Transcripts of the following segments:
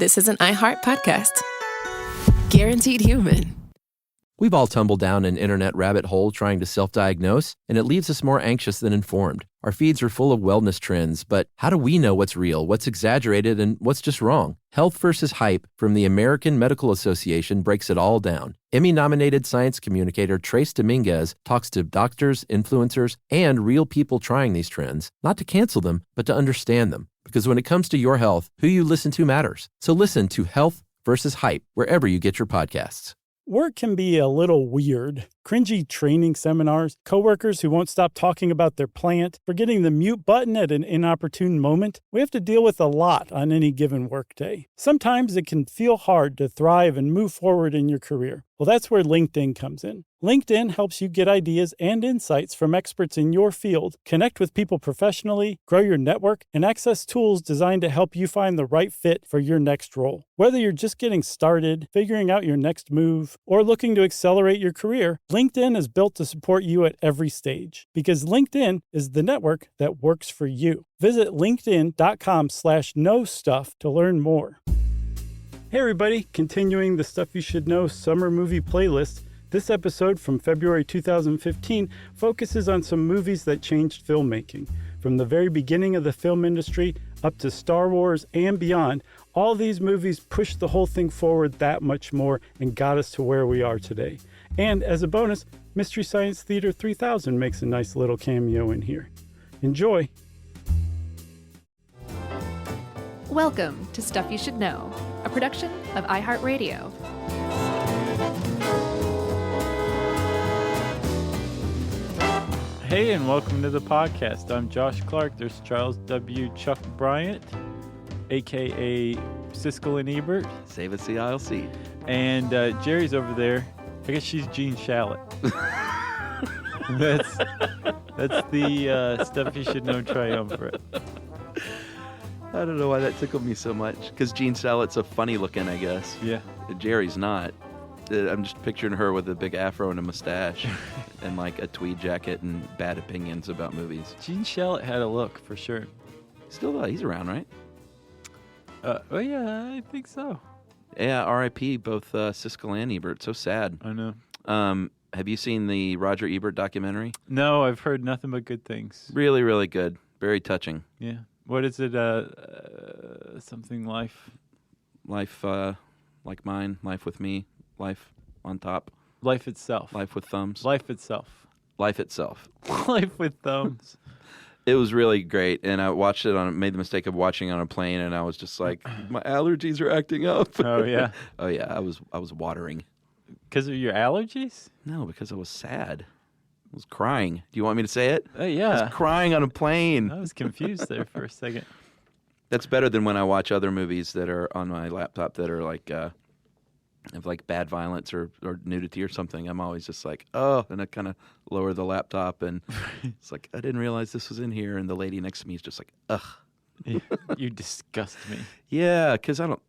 this is an iHeart podcast. Guaranteed human. We've all tumbled down an internet rabbit hole trying to self-diagnose, and it leaves us more anxious than informed. Our feeds are full of wellness trends, but how do we know what's real, what's exaggerated, and what's just wrong? Health versus Hype from the American Medical Association breaks it all down. Emmy-nominated science communicator Trace Dominguez talks to doctors, influencers, and real people trying these trends, not to cancel them, but to understand them. Because when it comes to your health, who you listen to matters. So listen to Health versus Hype wherever you get your podcasts. Work can be a little weird. Cringy training seminars, coworkers who won't stop talking about their plant, forgetting the mute button at an inopportune moment. We have to deal with a lot on any given workday. Sometimes it can feel hard to thrive and move forward in your career. Well, that's where LinkedIn comes in. LinkedIn helps you get ideas and insights from experts in your field, connect with people professionally, grow your network, and access tools designed to help you find the right fit for your next role. Whether you're just getting started, figuring out your next move, or looking to accelerate your career, LinkedIn is built to support you at every stage because LinkedIn is the network that works for you. Visit linkedin.com/knowstuff to learn more. Hey everybody, continuing the Stuff You Should Know summer movie playlist. This episode from February 2015 focuses on some movies that changed filmmaking. From the very beginning of the film industry up to Star Wars and beyond, all these movies pushed the whole thing forward that much more and got us to where we are today. And as a bonus, Mystery Science Theater 3000 makes a nice little cameo in here. Enjoy! Welcome to Stuff You Should Know, a production of iHeartRadio. Hey, and welcome to the podcast. I'm Josh Clark. There's Charles W. Chuck Bryant, a.k.a. Siskel and Ebert. Save us the ILC. And Jerry's over there. I guess she's Jean Shalit. That's the Stuff You Should Know triumvirate. I don't know why that tickled me so much. Because Jean Shalit's a funny looking, I guess. Yeah. Jerry's not. I'm just picturing her with a big afro and a mustache and like a tweed jacket and bad opinions about movies. Jean Shalit had a look, for sure. Still, he's around, right? Oh, yeah, I think so. Yeah, R.I.P. both Siskel and Ebert. So sad. I know. Have you seen the Roger Ebert documentary? No, I've heard nothing but good things. Really, really good. Very touching. Yeah. What is it? Something life? Life like mine. Life with me. Life on top. Life itself. Life with thumbs. Life itself. Life itself. Life with thumbs. It was really great, and I watched it made the mistake of watching it on a plane, and I was just like, my allergies are acting up. Oh yeah. Oh yeah, I was watering. Because of your allergies? No, because I was sad. I was crying. Do you want me to say it? Yeah. I was crying on a plane. I was confused there for a second. That's better than when I watch other movies that are on my laptop that are like have like bad violence or nudity or something. I'm always just like, oh, and I kind of lower the laptop and it's like, I didn't realize this was in here. And the lady next to me is just like, ugh. You disgust me. Yeah, because I want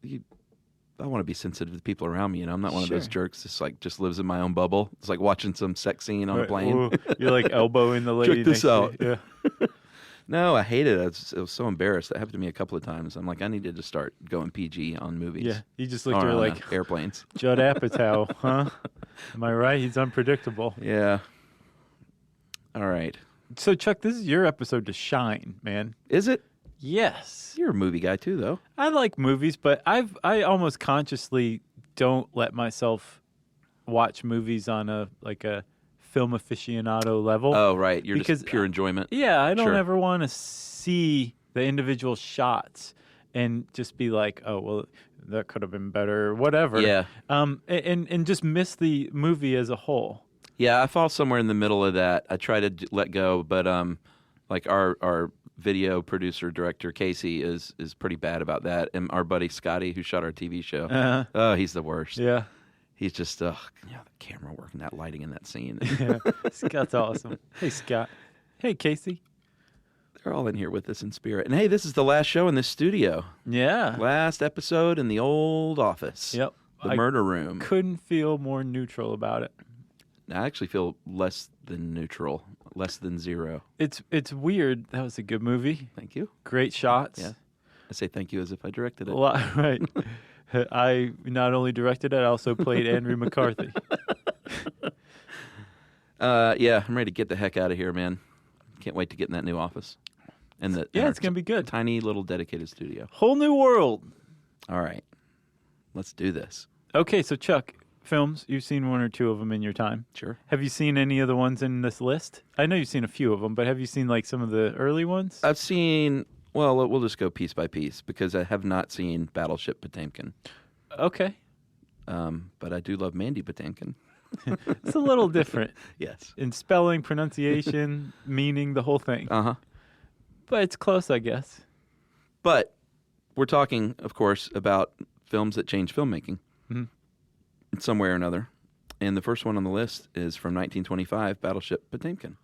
to be sensitive to the people around me. You know, I'm not one of those jerks that just lives in my own bubble. It's like watching some sex scene on a plane. Ooh, you're like elbowing the lady Check this out. Yeah. No, I hated it. I was so embarrassed. That happened to me a couple of times. I'm like, I needed to start going PG on movies. Yeah. You just looked at her like airplanes. Judd Apatow, huh? Am I right? He's unpredictable. Yeah. All right. So Chuck, this is your episode to shine, man. Is it? Yes. You're a movie guy too, though. I like movies, but I almost consciously don't let myself watch movies on a film aficionado level. Oh, right. You're because just pure enjoyment. Yeah, I don't Sure. ever want to see the individual shots and just be like, oh, well, that could have been better or whatever. Yeah. And just miss the movie as a whole. Yeah, I fall somewhere in the middle of that. I try to let go, but like our video producer director Casey is pretty bad about that, and our buddy Scotty, who shot our TV show, oh, he's the worst. Yeah. He's just the camera work and that lighting in that scene. Yeah. Scott's awesome. Hey, Scott. Hey, Casey. They're all in here with us in spirit. And hey, this is the last show in this studio. Yeah. Last episode in the old office. Yep. The murder room. Couldn't feel more neutral about it. I actually feel less than neutral, less than zero. It's weird. That was a good movie. Thank you. Great shots. Yeah. I say thank you as if I directed it. Right. I not only directed it, I also played Andrew McCarthy. Yeah, I'm ready to get the heck out of here, man. Can't wait to get in that new office. And it's gonna be good. Tiny little dedicated studio. Whole new world. All right, let's do this. Okay, so Chuck, films, you've seen one or two of them in your time. Sure. Have you seen any of the ones in this list? I know you've seen a few of them, but have you seen like some of the early ones? I've seen. Well, we'll just go piece by piece because I have not seen Battleship Potemkin. Okay. But I do love Mandy Patinkin. It's a little different Yes. in spelling, pronunciation, meaning, the whole thing. Uh-huh. But it's close, I guess. But we're talking, of course, about films that change filmmaking in some way or another. And the first one on the list is from 1925, Battleship Potemkin.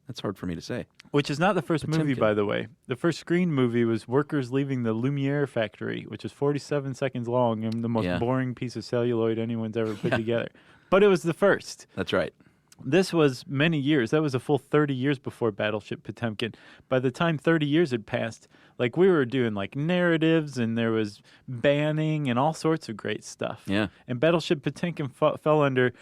That's hard for me to say. Which is not the first movie, Potemkin. by the way. The first screen movie was workers leaving the Lumiere factory, which is 47 seconds long and the most boring piece of celluloid anyone's ever put together. But it was the first. That's right. This was many years. That was a full 30 years before Battleship Potemkin. By the time 30 years had passed, like we were doing like narratives and there was banning and all sorts of great stuff. Yeah. And Battleship Potemkin fell under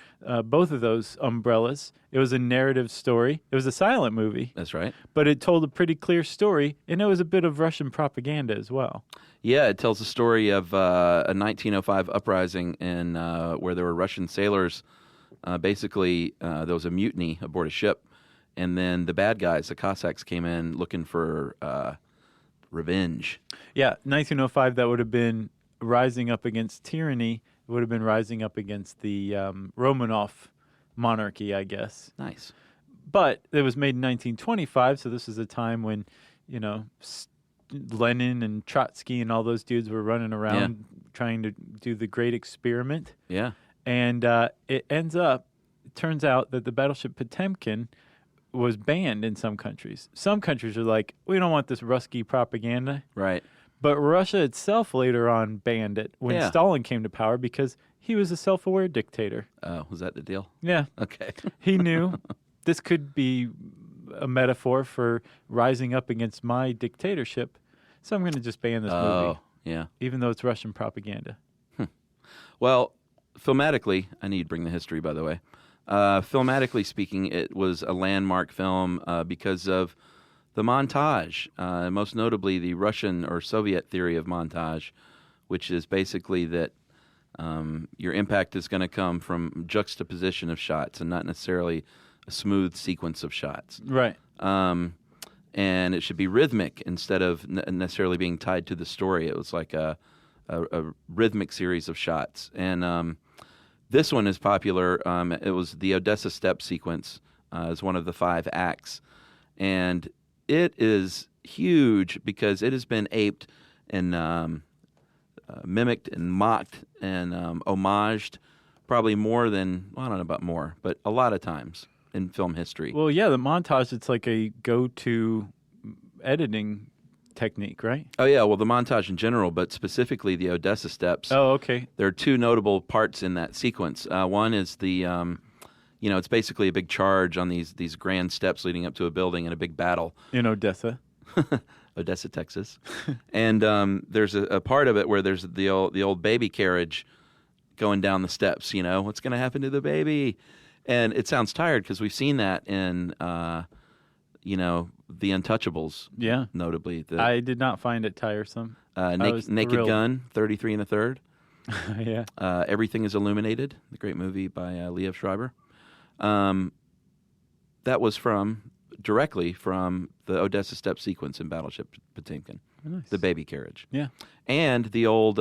both of those umbrellas. It was a narrative story. It was a silent movie. That's right. But it told a pretty clear story, and it was a bit of Russian propaganda as well. Yeah, it tells the story of a 1905 uprising in where there were Russian sailors. Basically, there was a mutiny aboard a ship, and then the bad guys, the Cossacks, came in looking for revenge. Yeah, 1905, that would have been rising up against tyranny. It would have been rising up against the Romanov monarchy, I guess. Nice. But it was made in 1925, so this is a time when, Lenin and Trotsky and all those dudes were running around trying to do the great experiment. Yeah. And it turns out that the Battleship Potemkin was banned in some countries. Some countries are like, we don't want this Rusky propaganda. Right. But Russia itself later on banned it when Stalin came to power because he was a self-aware dictator. Oh, was that the deal? Yeah. Okay. He knew this could be a metaphor for rising up against my dictatorship, so I'm going to just ban this movie. Oh, yeah. Even though it's Russian propaganda. Well, filmatically, I need to bring the history, by the way. Filmatically speaking, it was a landmark film because of the montage, most notably the Russian or Soviet theory of montage, which is basically that your impact is going to come from juxtaposition of shots and not necessarily a smooth sequence of shots. Right. And it should be rhythmic instead of necessarily being tied to the story. It was like a rhythmic series of shots. And this one is popular. It was the Odessa Steppe sequence as one of the 5 acts. And it is huge because it has been aped and mimicked and mocked and homaged probably more than, I don't know about more, but a lot of times in film history. Well, yeah, the montage, it's like a go-to editing technique, right? Oh, yeah, well, the montage in general, but specifically the Odessa Steps. Oh, okay. There are 2 notable parts in that sequence. One is the, it's basically a big charge on these grand steps leading up to a building and a big battle. In Odessa. Odessa, Texas. And there's a part of it where there's the old baby carriage going down the steps, what's going to happen to the baby? And it sounds tired because we've seen that in, The Untouchables. Yeah. Notably. I did not find it tiresome. Naked thrilled. Gun, 33 1/3. Yeah. Everything is Illuminated, the great movie by Liev Schreiber. That was directly from the Odessa Step sequence in Battleship Potemkin. Nice. The baby carriage. Yeah. And the old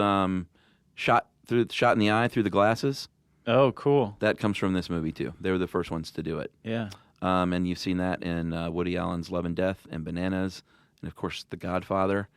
shot in the eye through the glasses. Oh, cool. That comes from this movie, too. They were the first ones to do it. Yeah. And you've seen that in Woody Allen's Love and Death and Bananas. And, of course, The Godfather.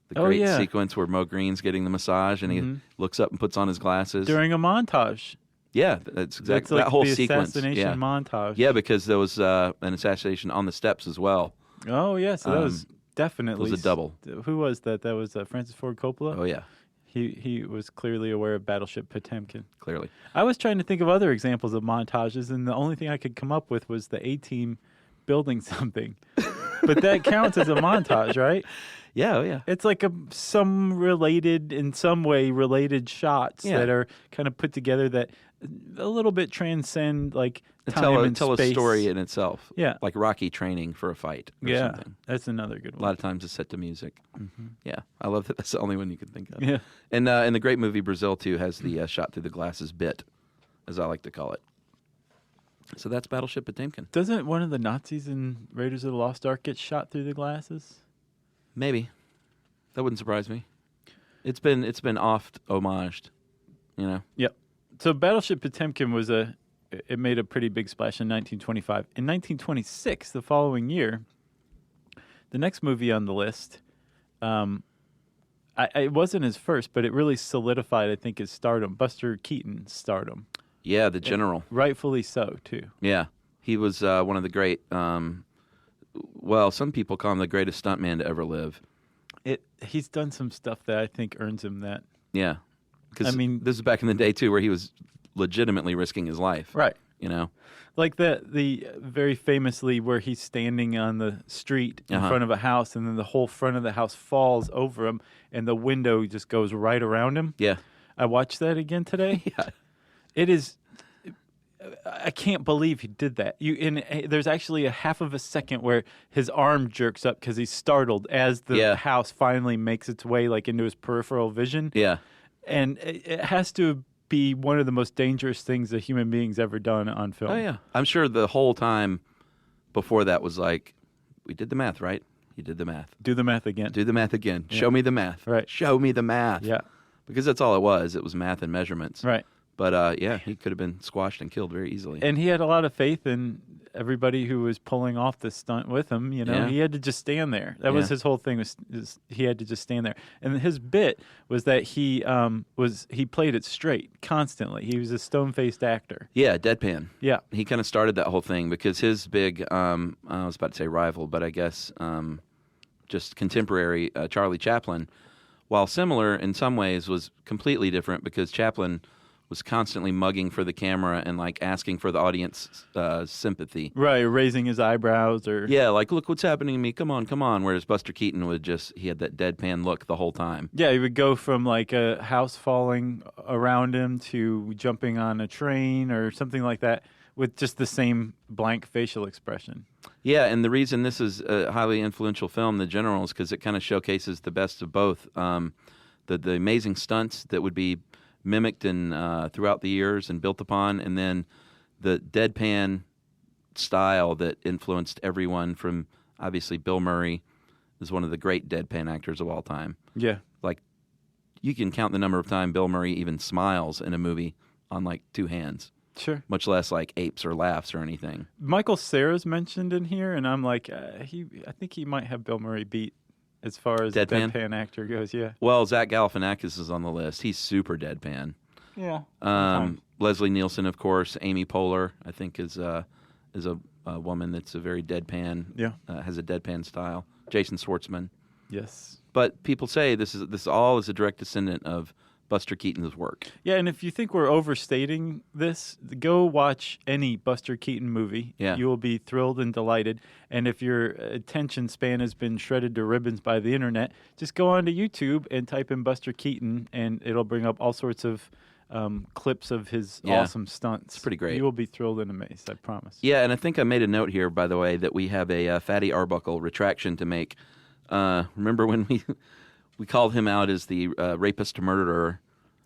The great sequence where Mo Green's getting the massage and he looks up and puts on his glasses. During a montage. Yeah, that's exactly That's like that whole the sequence. assassination montage. Yeah, because there was an assassination on the steps as well. Oh, yeah. So that was definitely. It was a double. Who was that? That was Francis Ford Coppola? Oh, yeah. He was clearly aware of Battleship Potemkin. Clearly. I was trying to think of other examples of montages, and the only thing I could come up with was the A-Team building something. But that counts as a montage, right? Yeah, oh yeah. It's like in some way related shots that are kind of put together that a little bit transcend like time and tell space. a story in itself. Yeah. Like Rocky training for a fight or something. That's another good A one. lot of times it's set to music. Yeah, I love that. That's the only one you can think of. Yeah. And the great movie Brazil, too, has the shot through the glasses bit, as I like to call it. So that's Battleship Potemkin. Doesn't one of the Nazis in Raiders of the Lost Ark get shot through the glasses? Maybe. That wouldn't surprise me. It's been oft homaged, you know? Yep. So Battleship Potemkin it made a pretty big splash in 1925. In 1926, the following year, the next movie on the list, it wasn't his first, but it really solidified, I think, his stardom. Buster Keaton's stardom. Yeah, the general. Rightfully so, too. Yeah. He was one of the great, some people call him the greatest stuntman to ever live. He's done some stuff that I think earns him that. Yeah. Because this is back in the day, too, where he was legitimately risking his life. Right. You know? Like the very famously where he's standing on the street in front of a house, and then the whole front of the house falls over him, and the window just goes right around him. Yeah. I watched that again today. Yeah. It is. I can't believe he did that. There's actually a half of a second where his arm jerks up because he's startled as the house finally makes its way like into his peripheral vision. Yeah. And it has to be one of the most dangerous things a human being's ever done on film. Oh, yeah. I'm sure the whole time before that was like, we did the math, right? You did the math. Do the math again. Do the math again. Yeah. Show me the math. Right. Show me the math. Yeah. Because that's all it was. It was math and measurements. Right. But, he could have been squashed and killed very easily. And he had a lot of faith in everybody who was pulling off the stunt with him. You know, Yeah. he had to just stand there. That was his whole thing. Was he had to just stand there. And his bit was that he played it straight constantly. He was a stone-faced actor. Yeah, deadpan. Yeah. He kind of started that whole thing because his big, I was about to say rival, but I guess just contemporary Charlie Chaplin, while similar in some ways, was completely different because Chaplin was constantly mugging for the camera and like asking for the audience sympathy. Right, raising his eyebrows or... Yeah, like, look what's happening to me, come on, come on. Whereas Buster Keaton he had that deadpan look the whole time. Yeah, he would go from like a house falling around him to jumping on a train or something like that with just the same blank facial expression. Yeah, and the reason this is a highly influential film, The General, is because it kind of showcases the best of both. The amazing stunts that would be mimicked throughout the years and built upon, and then the deadpan style that influenced everyone from, obviously, Bill Murray is one of the great deadpan actors of all time. Yeah. Like, you can count the number of times Bill Murray even smiles in a movie on, like, two hands. Sure. Much less, like, apes or laughs or anything. Michael Cera's mentioned in here, and I'm like, I think he might have Bill Murray beat as far as deadpan actor goes, yeah. Well, Zach Galifianakis is on the list. He's super deadpan. Yeah. Leslie Nielsen, of course. Amy Poehler, I think, is a woman that's a very deadpan. Yeah. Has a deadpan style. Jason Schwartzman. Yes. But people say this all is a direct descendant of Buster Keaton's work. Yeah, and if you think we're overstating this, go watch any Buster Keaton movie. Yeah. You will be thrilled and delighted. And if your attention span has been shredded to ribbons by the internet, just go onto YouTube and type in Buster Keaton, and it'll bring up all sorts of clips of his awesome stunts. It's pretty great. You will be thrilled and amazed, I promise. Yeah, and I think I made a note here, by the way, that we have a Fatty Arbuckle retraction to make. Remember when we called him out as the rapist murderer?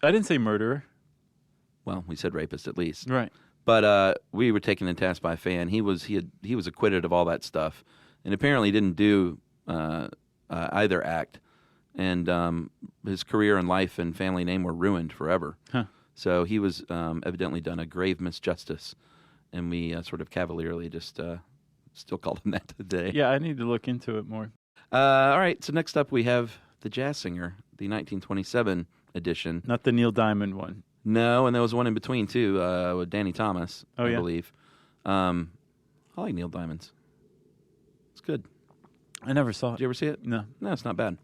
I didn't say murderer. Well, we said rapist at least. Right. But we were taken to task by a fan. He was acquitted of all that stuff, and apparently didn't do either act. And his career and life and family name were ruined forever. Huh. So he was evidently done a grave misjustice, and we sort of cavalierly just still called him that today. Yeah, I need to look into it more. All right, so next up we have The Jazz Singer, the 1927 edition. Not the Neil Diamond one. No, and there was one in between, too, with Danny Thomas, I believe. I like Neil Diamond's. It's good. I never saw it. Did you ever see it? No. No, it's not bad.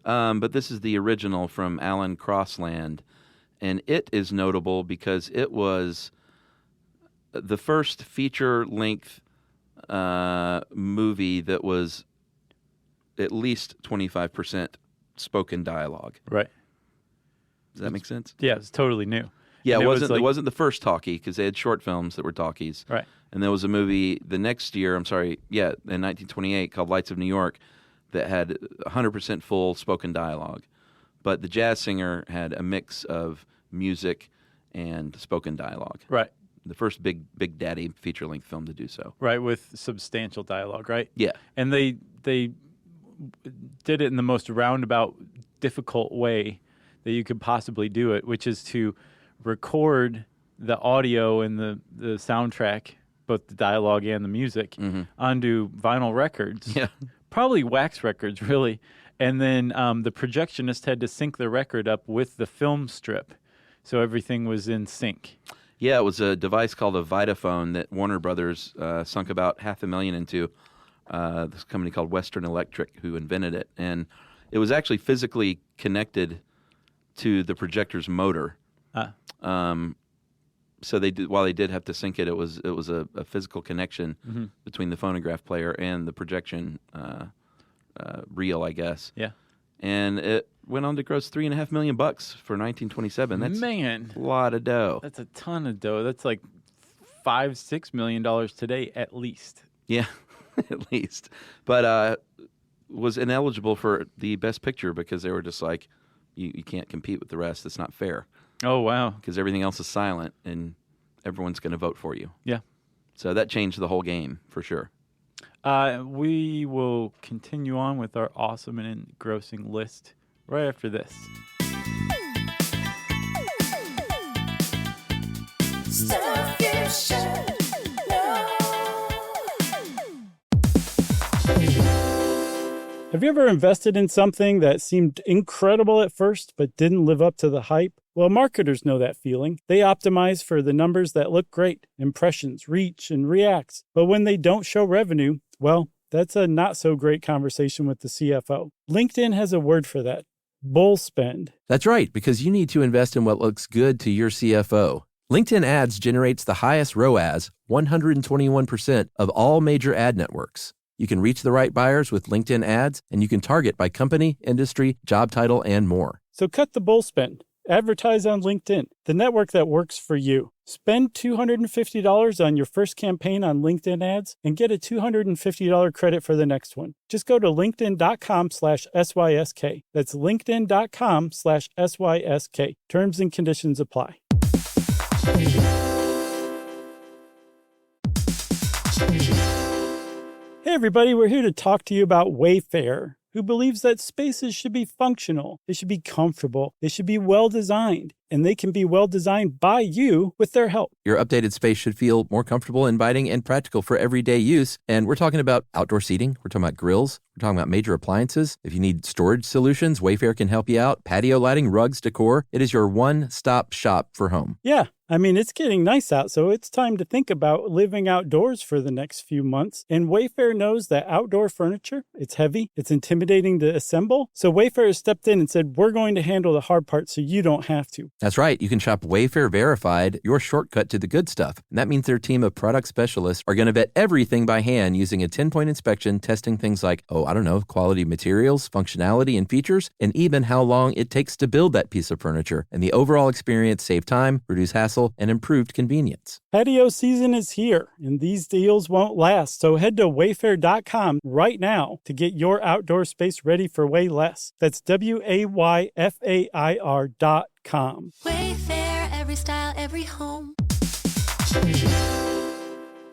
But this is the original from Alan Crossland, and it is notable because it was the first feature-length movie that was at least 25% spoken dialogue. Right. Does that make sense? Yeah, it's totally new. Yeah, And it wasn't the first talkie, because they had short films that were talkies. Right. And there was a movie the next year, in 1928, called Lights of New York, that had 100% full spoken dialogue. But The Jazz Singer had a mix of music and spoken dialogue. Right. The first Big Daddy feature-length film to do so. Right, with substantial dialogue, right? Yeah. And they did it in the most roundabout, difficult way that you could possibly do it, which is to record the audio and the soundtrack, both the dialogue and the music, onto vinyl records. Yeah. Probably wax records, really. And then the projectionist had to sync the record up with the film strip, so everything was in sync. Yeah, it was a device called a Vitaphone that Warner Brothers sunk about $500,000 into. This company called Western Electric, who invented it, and it was actually physically connected to the projector's motor. So while they did have to sync it, it was a physical connection between the phonograph player and the projection reel, I guess. Yeah. And it went on to gross $3.5 million for 1927. That's Man, a lot of dough. that's a ton of dough. That's like $5-6 million today at least. Yeah, at least. But was ineligible for the Best Picture because they were just like, you can't compete with the rest. It's not fair. Oh, wow. Because everything else is silent and everyone's going to vote for you. Yeah. So that changed the whole game for sure. We will continue on with our awesome and engrossing list right after this. Stuff you should know. Have you ever invested in something that seemed incredible at first but didn't live up to the hype? Well, marketers know that feeling. They optimize for the numbers that look great, impressions, reach, and reacts. But when they don't show revenue, well, that's a not so great conversation with the CFO. LinkedIn has a word for that: bull spend. That's right, because you need to invest in what looks good to your CFO. LinkedIn Ads generates the highest ROAS, 121% of all major ad networks. You can reach the right buyers with LinkedIn Ads, and you can target by company, industry, job title, and more. So cut the bull spend. Advertise on LinkedIn, the network that works for you. Spend $250 on your first campaign on LinkedIn Ads and get a $250 credit for the next one. Just go to linkedin.com/SYSK. That's linkedin.com/SYSK. Terms and conditions apply. Hey everybody, we're here to talk to you about Wayfair, who believes that spaces should be functional, they should be comfortable, they should be well-designed, and they can be well-designed by you with their help. Your updated space should feel more comfortable, inviting, and practical for everyday use. And we're talking about outdoor seating. We're talking about grills. We're talking about major appliances. If you need storage solutions, Wayfair can help you out. Patio lighting, rugs, decor. It is your one-stop shop for home. Yeah, I mean, it's getting nice out, so it's time to think about living outdoors for the next few months. And Wayfair knows that outdoor furniture, it's heavy, it's intimidating to assemble. So Wayfair has stepped in and said, we're going to handle the hard part so you don't have to. That's right. You can shop Wayfair Verified, your shortcut to the good stuff. And that means their team of product specialists are going to vet everything by hand using a 10-point inspection, testing things like, quality materials, functionality, and features, and even how long it takes to build that piece of furniture. And the overall experience save time, reduce hassle, and improved convenience. Patio season is here, and these deals won't last. So head to wayfair.com right now to get your outdoor space ready for way less. That's WAYFAIR.com. Wayfair, every style, every home.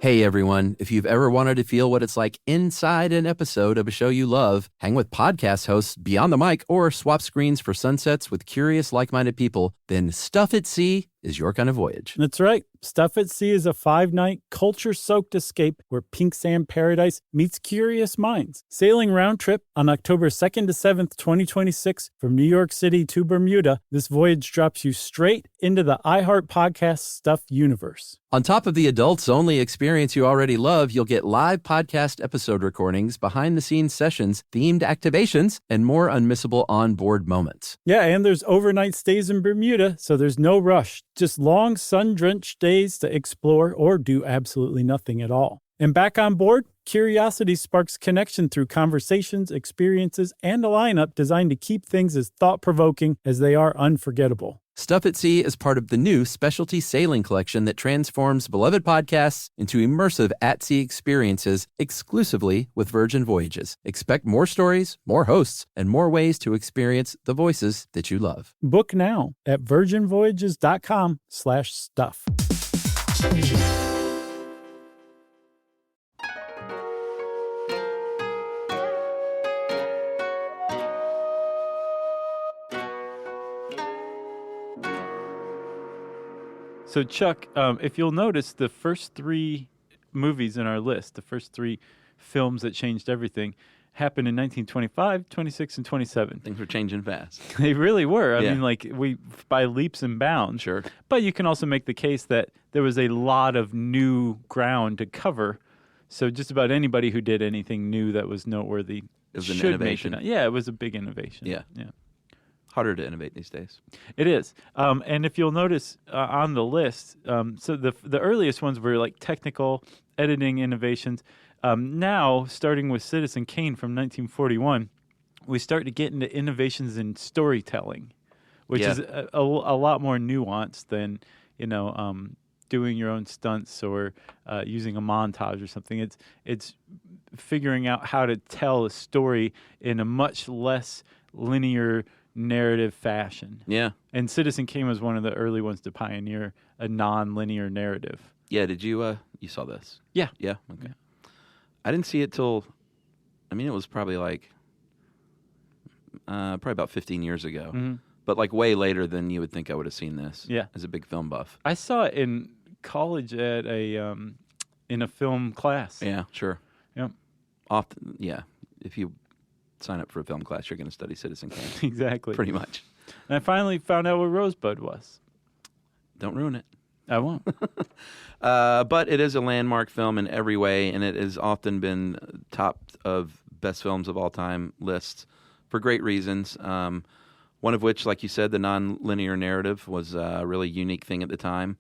Hey everyone, if you've ever wanted to feel what it's like inside an episode of a show you love, hang with podcast hosts beyond the mic, or swap screens for sunsets with curious, like-minded people, then Stuff at Sea is your kind of voyage. That's right. Stuff at Sea is a 5-night, culture-soaked escape where pink sand paradise meets curious minds. Sailing round trip on October 2nd to 7th, 2026 from New York City to Bermuda, this voyage drops you straight into the iHeart Podcast Stuff universe. On top of the adults-only experience you already love, you'll get live podcast episode recordings, behind-the-scenes sessions, themed activations, and more unmissable onboard moments. Yeah, and there's overnight stays in Bermuda, so there's no rush. Just long, sun-drenched days to explore or do absolutely nothing at all. And back on board, Curiosity sparks connection through conversations, experiences, and a lineup designed to keep things as thought-provoking as they are unforgettable. Stuff at Sea is part of the new specialty sailing collection that transforms beloved podcasts into immersive at-sea experiences exclusively with Virgin Voyages. Expect more stories, more hosts, and more ways to experience the voices that you love. Book now at virginvoyages.com/stuff. So, Chuck, if you'll notice, the first 3 movies in our list, the first 3 films that changed everything, happened in 1925, 26, and 27. Things were changing fast. They really were. I Yeah. mean, like, by leaps and bounds. Sure. But you can also make the case that there was a lot of new ground to cover. So just about anybody who did anything new that was noteworthy It was an should innovation. make it. Yeah, it was a big innovation. Yeah. Yeah. Harder to innovate these days. It is, and if you'll notice on the list, so the earliest ones were like technical editing innovations. Now, starting with Citizen Kane from 1941, we start to get into innovations in storytelling, which Yeah. is a lot more nuanced than doing your own stunts or using a montage or something. It's figuring out how to tell a story in a much less linear narrative fashion. Yeah. And Citizen Kane was one of the early ones to pioneer a non-linear narrative. Yeah, did you you saw this? Yeah. Yeah. Okay. I didn't see it till it was probably like probably about 15 years ago. Mm-hmm. But like way later than you would think I would have seen this. Yeah. As a big film buff. I saw it in college at in a film class. Yeah, sure. Yep. Often, yeah. If you sign up for a film class, you're going to study Citizen Kane. Exactly. Pretty much. And I finally found out what Rosebud was. Don't ruin it. I won't. But it is a landmark film in every way, and it has often been top of best films of all time lists for great reasons. One of which, like you said, the non-linear narrative was a really unique thing at the time.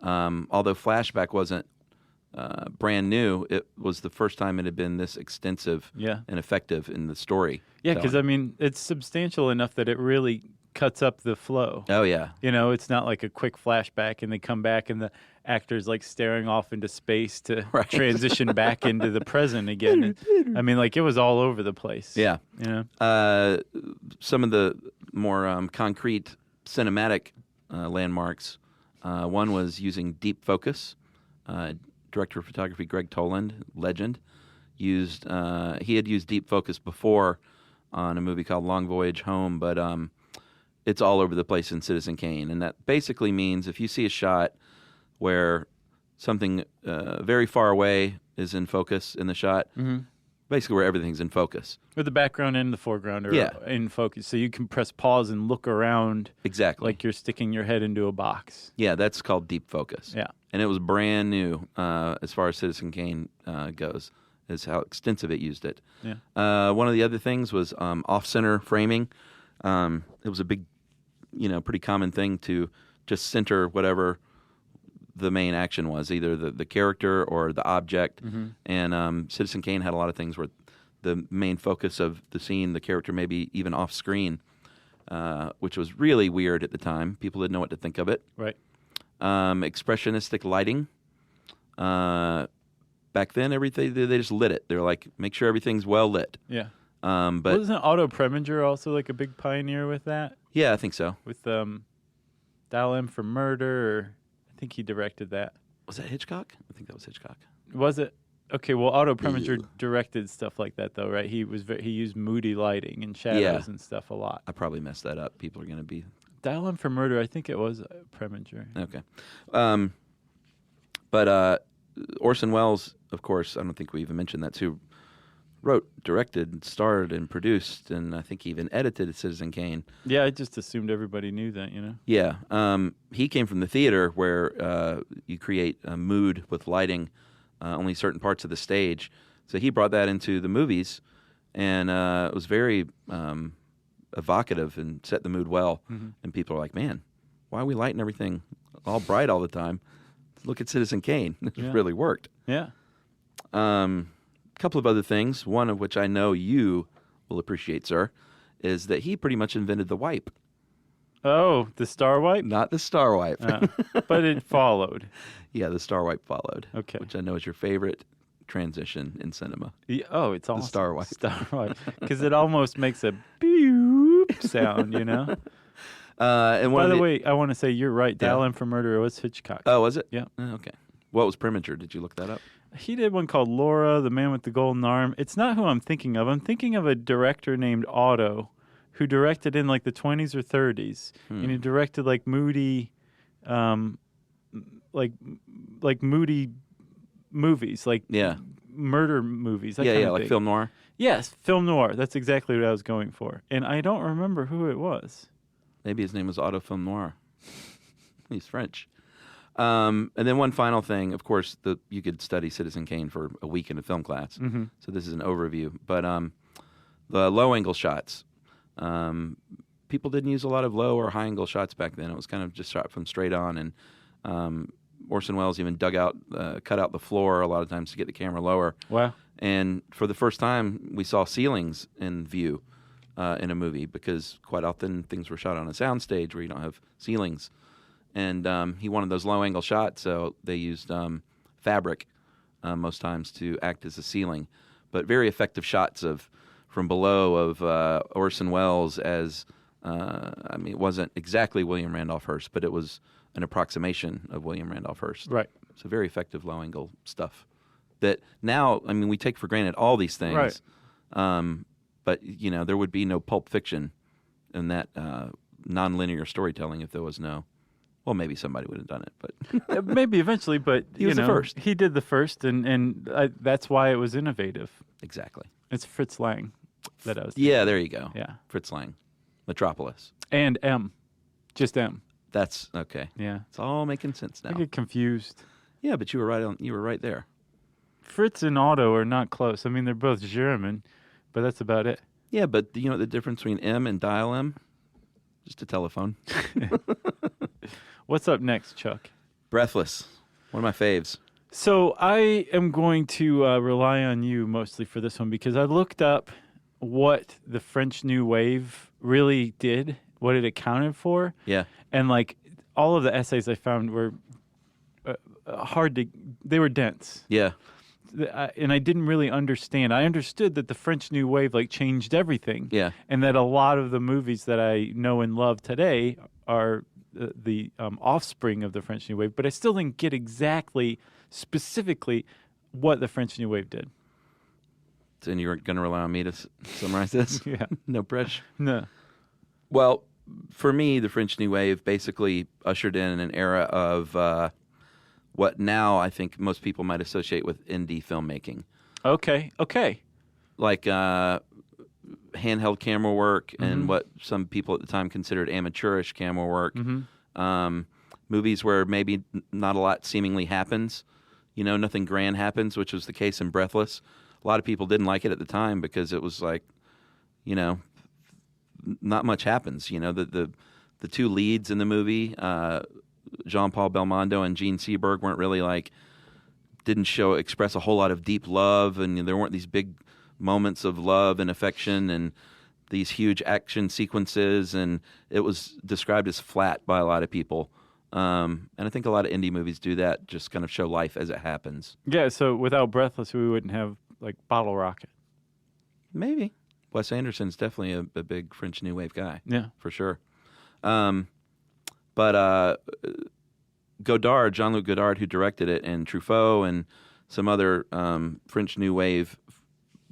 Although flashback wasn't brand new, it was the first time it had been this extensive Yeah. and effective in the story. Yeah, because I mean, it's substantial enough that it really cuts up the flow. Oh, yeah. It's not like a quick flashback and they come back and the actor's like staring off into space to Right. transition back into the present again. I mean, like it was all over the place. Yeah. Some of the more concrete cinematic landmarks, one was using deep focus. Director of photography Greg Toland, legend, he had used deep focus before on a movie called Long Voyage Home, but it's all over the place in Citizen Kane. And that basically means if you see a shot where something very far away is in focus in the shot, basically where everything's in focus. With the background and the foreground are in focus. So you can press pause and look around Exactly. like you're sticking your head into a box. Yeah, that's called deep focus. Yeah. And it was brand new as far as Citizen Kane goes, is how extensive it used it. Yeah. One of the other things was off-center framing. It was a big, pretty common thing to just center whatever the main action was, either the character or the object. Mm-hmm. And Citizen Kane had a lot of things where the main focus of the scene, the character maybe even off-screen, which was really weird at the time. People didn't know what to think of it. Right. Expressionistic lighting. Back then, everything they just lit it. They were like, make sure everything's well lit. Yeah. But Wasn't Otto Preminger also like a big pioneer with that? yeah, I think so. With Dial M for Murder, or I think he directed that. Was that Hitchcock? I think that was Hitchcock. Was it? Okay, well, Otto Preminger directed stuff like that, though, right? He used moody lighting and shadows and stuff a lot. I probably messed that up. People are going to be Dial M for Murder, I think it was Preminger. okay. But Orson Welles, of course, I don't think we even mentioned that too. Wrote, directed, starred, and produced, and I think he even edited Citizen Kane. Yeah, I just assumed everybody knew that, Yeah, he came from the theater where you create a mood with lighting, only certain parts of the stage. So he brought that into the movies, and it was very evocative and set the mood well. Mm-hmm. And people are like, man, why are we lighting everything all bright all the time? Look at Citizen Kane. It Yeah. really worked. Yeah. A couple of other things, one of which I know you will appreciate, sir, is that he pretty much invented the wipe. Oh, the star wipe? Not the star wipe. But it followed. Yeah, the star wipe followed. Okay. Which I know is your favorite transition in cinema. Oh, it's awesome. star wipe. Star wipe. Because it almost makes a beep sound, you know? And By the way, I want to say you're right. Dial M for Murder was Hitchcock. Oh, was it? Yeah. Oh, okay. What was Preminger? Did you look that up? He did one called Laura, the Man with the Golden Arm. It's not who I'm thinking of. I'm thinking of a director named Otto who directed in like the 20s or 30s. And he directed like moody, like moody movies, like murder movies. That kind of like thing. film noir. Yes, film noir. That's exactly what I was going for. And I don't remember who it was. Maybe his name was Otto Film Noir. He's French. And then one final thing, of course, you could study Citizen Kane for a week in a film class. Mm-hmm. So this is an overview. But the low-angle shots, people didn't use a lot of low or high-angle shots back then. It was kind of just shot from straight on. And Orson Welles even cut out the floor a lot of times to get the camera lower. Wow. And for the first time, we saw ceilings in view in a movie because quite often things were shot on a soundstage where you don't have ceilings. And he wanted those low-angle shots, so they used fabric most times to act as a ceiling. But very effective shots from below of Orson Welles as, it wasn't exactly William Randolph Hearst, but it was an approximation of William Randolph Hearst. Right. So very effective low-angle stuff that now, we take for granted all these things. Right. But, there would be no Pulp Fiction in that nonlinear storytelling if there was no... Well, maybe somebody would have done it, but maybe eventually. But he was the first. He did the first, and that's why it was innovative. Exactly. It's Fritz Lang that I was. Yeah, there you go. Yeah, Fritz Lang, Metropolis, and M, just M. That's okay. Yeah, it's all making sense now. I get confused. Yeah, but you were right. You were right there. Fritz and Otto are not close. They're both German, but that's about it. Yeah, but you know the difference between M and dial M? Just a telephone. What's up next, Chuck? Breathless. One of my faves. So I am going to rely on you mostly for this one because I looked up what the French New Wave really did, what it accounted for. Yeah. And all of the essays I found were they were dense. Yeah. And I didn't really understand. I understood that the French New Wave changed everything. Yeah. And that a lot of the movies that I know and love today are the offspring of the French New Wave, but I still didn't get specifically what the French New Wave did. And you're going to rely on me to summarize this? Yeah. No pressure? No. Well, for me, the French New Wave basically ushered in an era of what now I think most people might associate with indie filmmaking. Okay. Like handheld camera work and what some people at the time considered amateurish camera work. Mm-hmm. Movies where maybe not a lot seemingly happens. Nothing grand happens, which was the case in Breathless. A lot of people didn't like it at the time because it was not much happens. The two leads in the movie, Jean-Paul Belmondo and Gene Seberg, weren't really didn't express a whole lot of deep love, and there weren't these big moments of love and affection and these huge action sequences, and it was described as flat by a lot of people. And I think a lot of indie movies do that, just kind of show life as it happens. Yeah, so without Breathless, we wouldn't have Bottle Rocket. Maybe. Wes Anderson's definitely a big French New Wave guy. Yeah. For sure. But Godard, Jean-Luc Godard, who directed it, and Truffaut and some other French New Wave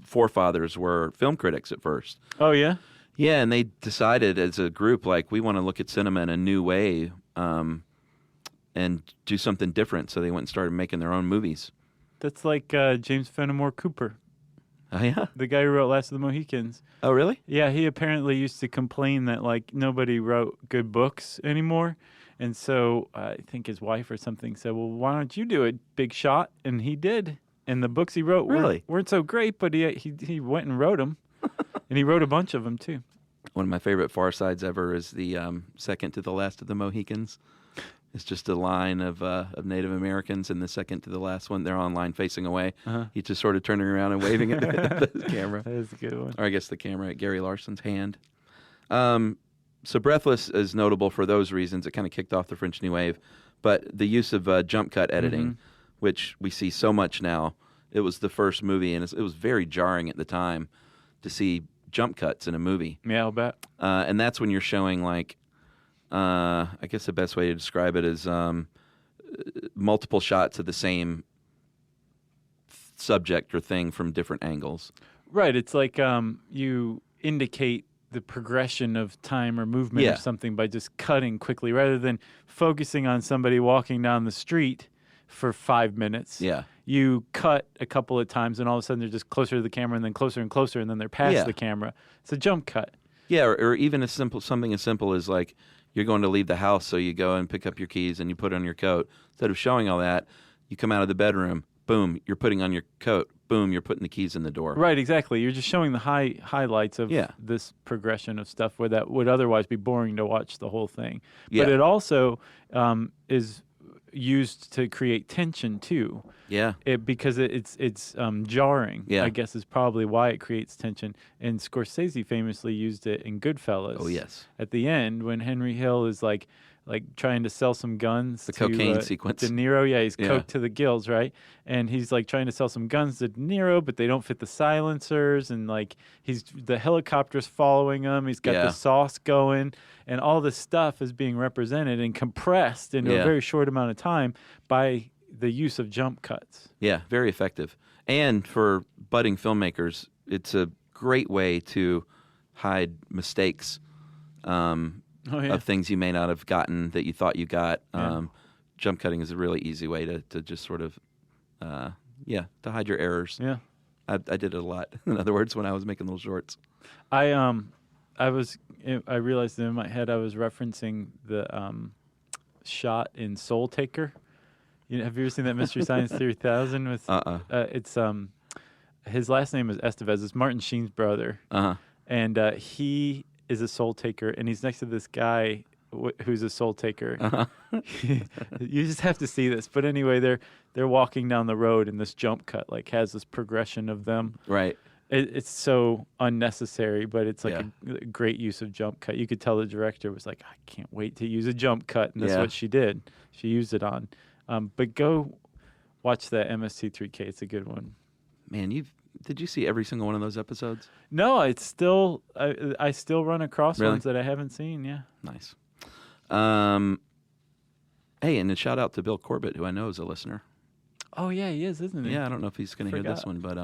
forefathers were film critics at first. Oh, yeah? Yeah, and they decided as a group, we want to look at cinema in a new way and do something different. So they went and started making their own movies. That's like James Fenimore Cooper. Oh, yeah? The guy who wrote Last of the Mohicans. Oh, really? Yeah, he apparently used to complain that, nobody wrote good books anymore. And so I think his wife or something said, well, why don't you do it, big shot? And he did. And the books he wrote weren't so great, but he went and wrote them. And he wrote a bunch of them, too. One of my favorite Far Sides ever is the second to the Last of the Mohicans. It's just a line of Native Americans, and the second to the last one, they're on line facing away. He's just sort of turning around and waving at the camera. That is a good one. Or I guess the camera at Gary Larson's hand. So Breathless is notable for those reasons. It kind of kicked off the French New Wave. But the use of jump cut editing, which we see so much now, it was the first movie, and it was very jarring at the time to see jump cuts in a movie. Yeah, I'll bet. And that's when you're showing, like, I guess the best way to describe it is multiple shots of the same subject or thing from different angles. Right. It's like you indicate the progression of time or movement of something by just cutting quickly rather than focusing on somebody walking down the street for 5 minutes. Yeah. You cut a couple of times and all of a sudden they're just closer to the camera and then closer and closer and then they're past the camera. It's a jump cut. Yeah, or even something as simple as like you're going to leave the house, so you go and pick up your keys and you put on your coat. Instead of showing all that, you come out of the bedroom, boom, you're putting on your coat, boom, you're putting the keys in the door. Right, exactly. You're just showing the highlights of this progression of stuff where that would otherwise be boring to watch the whole thing. But it also is used to create tension too. Yeah. Because it's jarring. Yeah. I guess is probably why it creates tension. And Scorsese famously used it in Goodfellas. Oh yes. At the end when Henry Hill is like trying to sell some guns. The to, cocaine sequence. De Niro, he's coked to the gills, right? And he's like trying to sell some guns to De Niro, but they don't fit the silencers, and like the helicopter's following him. He's got the sauce going, and all this stuff is being represented and compressed into a very short amount of time by the use of jump cuts. Yeah, very effective. And for budding filmmakers, it's a great way to hide mistakes. Of things you may not have gotten that you thought you got. Jump cutting is a really easy way to just sort of, to hide your errors. Yeah. I did it a lot. In other words, when I was making little shorts. I realized in my head I was referencing the shot in Soul Taker. Have you ever seen that Mystery Science Theory 3000 with? It's his last name is Estevez. It's Martin Sheen's brother. And he is a soul taker, and he's next to this guy who's a soul taker. You just have to see this. But anyway, they're walking down the road, and this jump cut has this progression of them. Right. It's so unnecessary, but it's like a great use of jump cut. You could tell the director was like, I can't wait to use a jump cut, and that's what she did. She used it on. But go watch that MST3K. It's a good one. Man, did you see every single one of those episodes? No, it's still I still run across ones that I haven't seen. Yeah, nice. Hey, and a shout out to Bill Corbett, who I know is a listener. Oh yeah, he is, isn't he? Yeah, I don't know if he's going to hear this one, but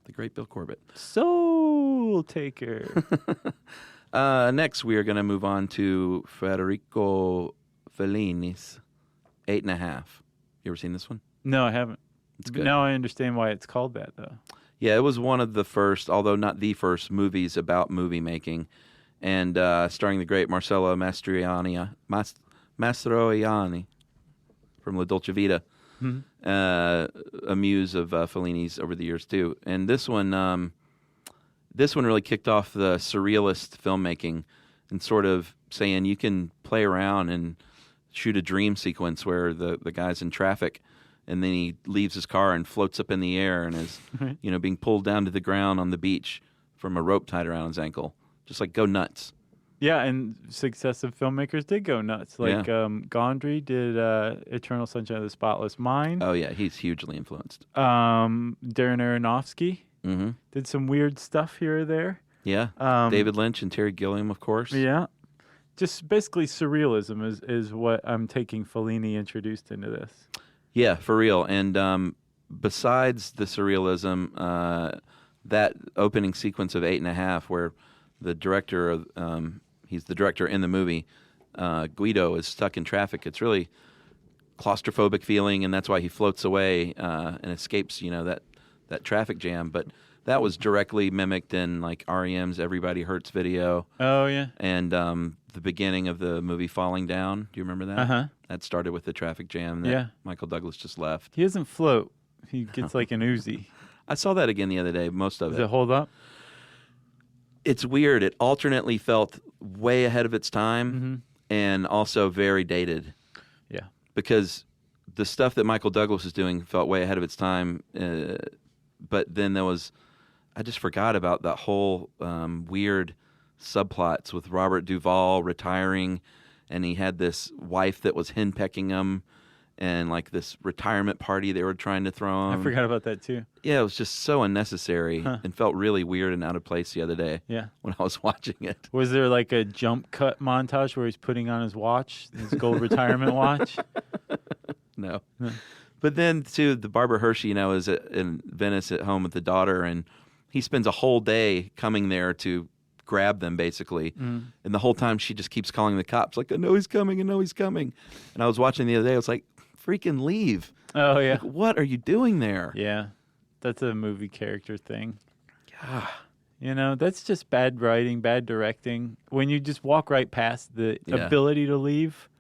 the great Bill Corbett, Soul Taker. Next, we are going to move on to Federico Fellini's 8.5. You ever seen this one? No, I haven't. It's good. Now I understand why it's called that, though. Yeah, it was one of the first, although not the first, movies about movie making, and starring the great Marcello Mastroianni from La Dolce Vita, a muse of Fellini's over the years too. And this one really kicked off the surrealist filmmaking, and sort of saying you can play around and shoot a dream sequence where the guy's in traffic, and then he leaves his car and floats up in the air and is, being pulled down to the ground on the beach from a rope tied around his ankle. Just go nuts. Yeah, and successive filmmakers did go nuts. Gondry did Eternal Sunshine of the Spotless Mind. Oh, yeah, he's hugely influenced. Darren Aronofsky did some weird stuff here or there. Yeah, David Lynch and Terry Gilliam, of course. Yeah. Just basically surrealism is what I'm taking Fellini introduced into this. Yeah, for real. And besides the surrealism, that opening sequence of 8.5, where the director, he's the director in the movie, Guido is stuck in traffic. It's really claustrophobic feeling, and that's why he floats away and escapes, that traffic jam. But that was directly mimicked in REM's "Everybody Hurts" video. Oh yeah. And the beginning of the movie Falling Down. Do you remember that? That started with the traffic jam that Michael Douglas just left. He doesn't float. He gets like an Uzi. I saw that again the other day, most of Does it hold up? It's weird. It alternately felt way ahead of its time and also very dated. Yeah. because the stuff that Michael Douglas was doing felt way ahead of its time. But then I just forgot about that whole weird subplots with Robert Duvall retiring, and he had this wife that was henpecking him, and like this retirement party they were trying to throw him. I forgot about that too. Yeah, it was just so unnecessary and felt really weird and out of place the other day. Yeah. When I was watching it. Was there like a jump cut montage where he's putting on his watch, his gold retirement watch? No. But then, too, the Barbara Hershey, is in Venice at home with the daughter, and he spends a whole day coming there to grab them, basically. And the whole time she just keeps calling the cops, like, I know he's coming, I know he's coming. And I was watching the other day, I was like, freaking leave. Oh, yeah. Like, what are you doing there? Yeah. That's a movie character thing. Yeah. That's just bad writing, bad directing. When you just walk right past the ability to leave,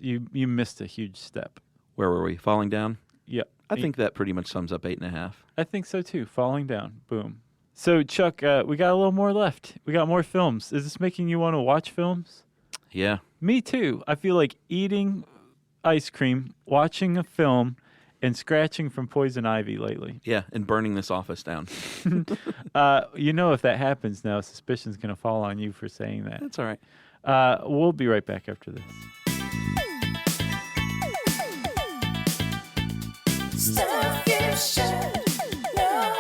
you missed a huge step. Where were we? Falling down? Yep. I think that pretty much sums up 8.5. I think so too. Falling down. Boom. So, Chuck, we got a little more left. We got more films. Is this making you want to watch films? Yeah. Me too. I feel like eating ice cream, watching a film, and scratching from poison ivy lately. Yeah, and burning this office down. If that happens now, suspicion's going to fall on you for saying that. That's all right. We'll be right back after this. Stuff you should know.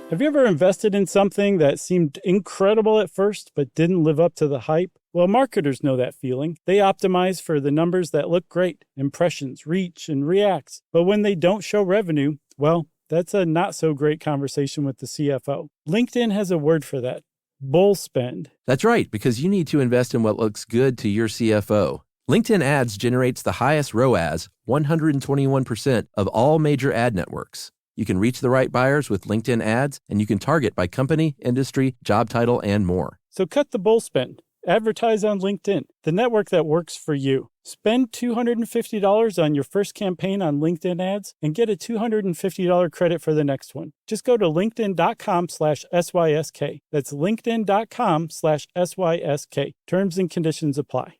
Have you ever invested in something that seemed incredible at first but didn't live up to the hype? Well, marketers know that feeling. They optimize for the numbers that look great, impressions, reach, and reacts. But when they don't show revenue, well, that's a not so great conversation with the CFO. LinkedIn has a word for that: bull spend. That's right, because you need to invest in what looks good to your CFO. LinkedIn Ads generates the highest ROAS, 121% of all major ad networks. You can reach the right buyers with LinkedIn Ads, and you can target by company, industry, job title, and more. So cut the bull spend. Advertise on LinkedIn, the network that works for you. Spend $250 on your first campaign on LinkedIn Ads and get a $250 credit for the next one. Just go to linkedin.com/SYSK. That's linkedin.com/SYSK. Terms and conditions apply.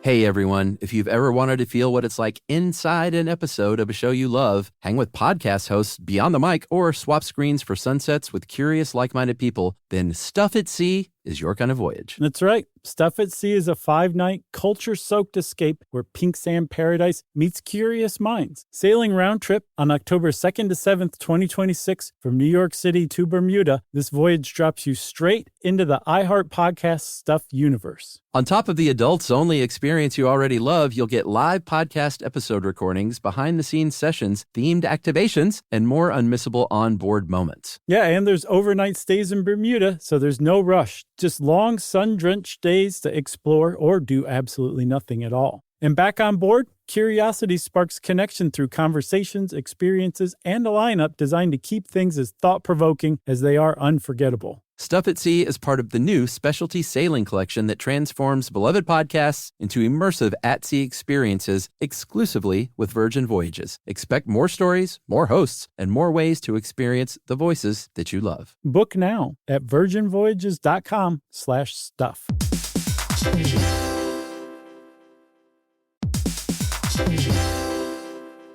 Hey everyone, if you've ever wanted to feel what it's like inside an episode of a show you love, hang with podcast hosts Beyond the Mic, or swap screens for sunsets with curious, like-minded people, then Stuff at Sea is your kind of voyage. That's right. Stuff at Sea is a 5-night, culture-soaked escape where pink sand paradise meets curious minds. Sailing round trip on October 2nd to 7th, 2026 from New York City to Bermuda, this voyage drops you straight into the iHeart Podcast Stuff universe. On top of the adults-only experience you already love, you'll get live podcast episode recordings, behind-the-scenes sessions, themed activations, and more unmissable on-board moments. Yeah, and there's overnight stays in Bermuda, so there's no rush. Just long, sun-drenched days to explore or do absolutely nothing at all. And back on board, curiosity sparks connection through conversations, experiences, and a lineup designed to keep things as thought-provoking as they are unforgettable. Stuff at Sea is part of the new specialty sailing collection that transforms beloved podcasts into immersive at-sea experiences exclusively with Virgin Voyages. Expect more stories, more hosts, and more ways to experience the voices that you love. Book now at virginvoyages.com/stuff.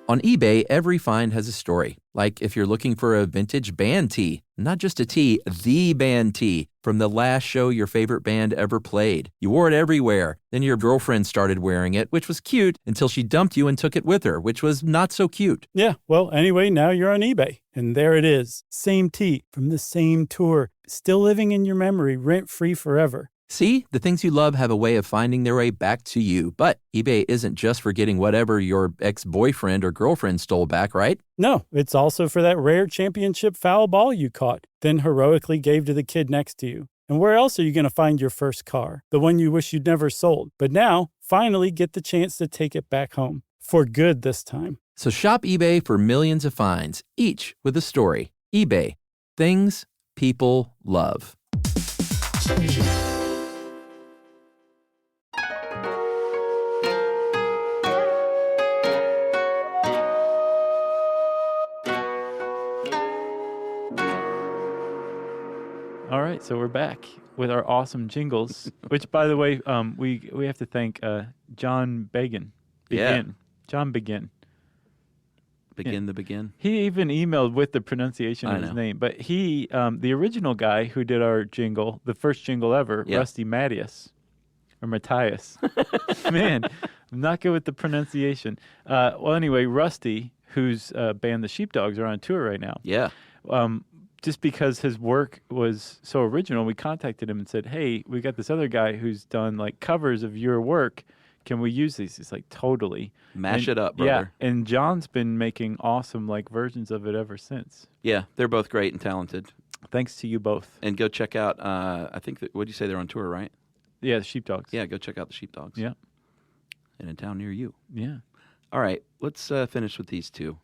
On eBay, every find has a story. Like if you're looking for a vintage band tee, not just a tee, the band tee from the last show your favorite band ever played. You wore it everywhere. Then your girlfriend started wearing it, which was cute, until she dumped you and took it with her, which was not so cute. Yeah, well, anyway, now you're on eBay. And there it is. Same tee from the same tour. Still living in your memory, rent-free forever. See, the things you love have a way of finding their way back to you. But eBay isn't just for getting whatever your ex-boyfriend or girlfriend stole back, right? No, it's also for that rare championship foul ball you caught, then heroically gave to the kid next to you. And where else are you going to find your first car? The one you wish you'd never sold. But now, finally get the chance to take it back home. For good this time. So shop eBay for millions of finds, each with a story. eBay. Things people love. All right, so we're back with our awesome jingles, which, by the way, we have to thank John Begin. Yeah. John Begin. Begin the begin. He even emailed with the pronunciation I of his know. name, but he, the original guy who did our jingle, the first jingle ever, Yeah. Rusty Matthias, or Matthias. Man, I'm not good with the pronunciation. Well, anyway, Rusty, whose band the Sheepdogs are on tour right now. Yeah. Just because his work was so original, we contacted him and said, "Hey, we got this other guy who's done like covers of your work. Can we use these?" He's like, "Totally." Mash And- it up, brother. Yeah, and John's been making awesome like versions of it ever since. Yeah, they're both great and talented. Thanks to you both. And go check out, I think, what'd you say, they're on tour, right? Yeah, the Sheepdogs. Yeah, go check out the Sheepdogs. Yeah. In a town near you. Yeah. All right, let's finish with these two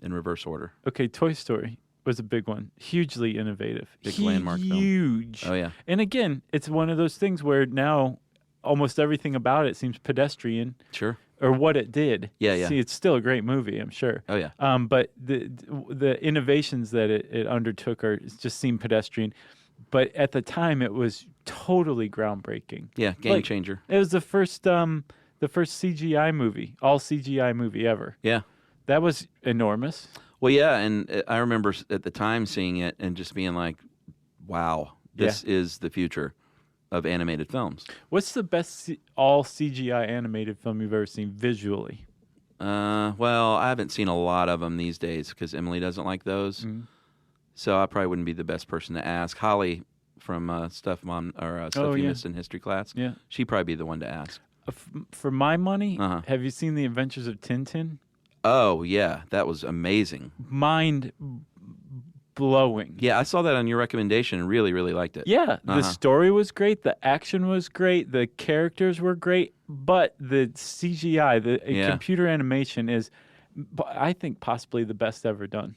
in reverse order. Okay, Toy Story was a big one. Hugely innovative. Big landmark film. Huge. Oh, yeah. And again, it's one of those things where now almost everything about it seems pedestrian. Sure. Or what it did. Yeah, yeah. See, it's still a great movie, I'm sure. Oh, yeah. But the innovations that it undertook just seem pedestrian. But at the time, it was totally groundbreaking. Yeah, game Like, changer. It was the first CGI movie, all CGI movie ever. Yeah. That was enormous. Well, yeah, and I remember at the time seeing it and just being like, wow, this is the future of animated films. What's the best all CGI animated film you've ever seen visually? Well, I haven't seen a lot of them these days because Emily doesn't like those. Mm-hmm. So I probably wouldn't be the best person to ask. Holly from Stuff You yeah. Missed in History Class. Yeah. She'd probably be the one to ask. For my money, Uh-huh. have you seen The Adventures of Tintin? Oh, yeah, that was amazing. Mind blowing. Yeah, I saw that on your recommendation and really, really liked it. Yeah, the story was great, the action was great, the characters were great, but the CGI, the computer animation is, I think, possibly the best ever done.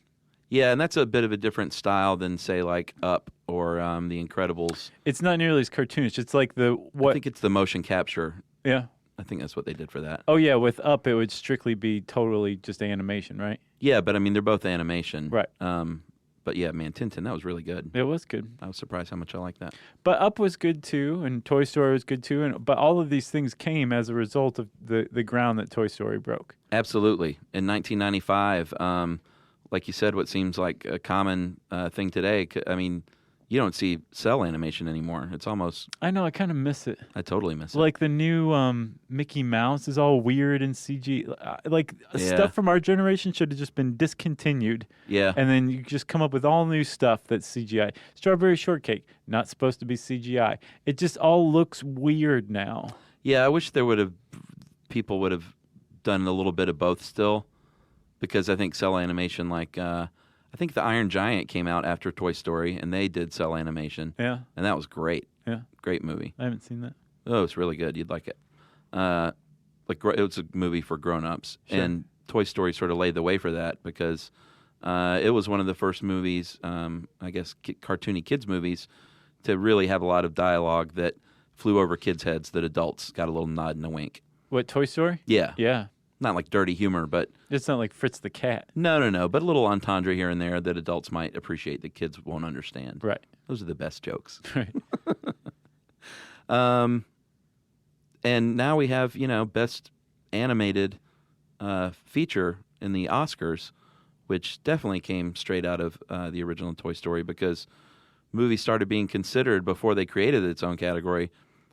Yeah, and that's a bit of a different style than, say, like Up or The Incredibles. It's not nearly as cartoonish. It's like I think it's the motion capture. Yeah. I think that's what they did for that. Oh, yeah, with Up, it would strictly be totally just animation, right? Yeah, but I mean, they're both animation. Right. But yeah, man, Tintin, that was really good. It was good. I was surprised how much I liked that. But Up was good too, and Toy Story was good too, but all of these things came as a result of the ground that Toy Story broke. Absolutely. In 1995, like you said, what seems like a common thing today, I mean, you don't see cell animation anymore. It's almost, I know, I kind of miss it. I totally miss it. Like the new Mickey Mouse is all weird and CG. Stuff from our generation should have just been discontinued. Yeah. And then you just come up with all new stuff that's CGI. Strawberry Shortcake, not supposed to be CGI. It just all looks weird now. Yeah, I wish people would have done a little bit of both still, because I think cell animation, like, I think the Iron Giant came out after Toy Story, and they did cell animation. Yeah. And that was great. Yeah. Great movie. I haven't seen that. Oh, it's really good. You'd like it. It was a movie for grown-ups, Sure. and Toy Story sort of laid the way for that because it was one of the first movies, I guess, cartoony kids movies, to really have a lot of dialogue that flew over kids' heads that adults got a little nod and a wink. What, Toy Story? Yeah. Yeah. Not like dirty humor, but It's not like Fritz the Cat. no, but a little entendre here and there that adults might appreciate that kids won't understand. Right. Those are the best jokes. Right. And now we have, best animated feature in the Oscars, which definitely came straight out of the original Toy Story because movies started being considered before they created its own category.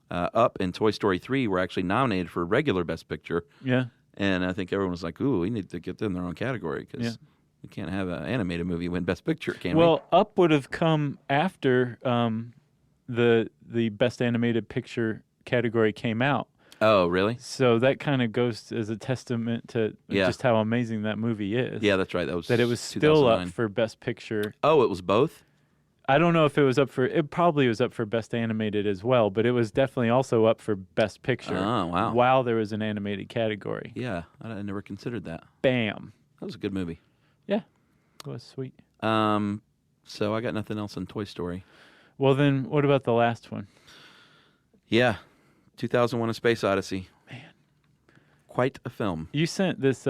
Up and Toy Story 3 were actually nominated for regular Best Picture. Yeah. And I think everyone was like, ooh, we need to get them their own category because we can't have an animated movie win Best Picture, can we? Well, Up would have come after the Best Animated Picture category came out. Oh, really? So that kind of goes as a testament to just how amazing that movie is. Yeah, that's right. That it was still 2009. up for Best Picture. Oh, it was both? I don't know if it was up for. It probably was up for Best Animated as well, but it was definitely also up for Best Picture. Oh, wow. While there was an animated category. Yeah, I never considered that. Bam. That was a good movie. Yeah, it was sweet. So I got nothing else on Toy Story. Well, then what about the last one? Yeah, 2001: A Space Odyssey. Man, quite a film. You sent this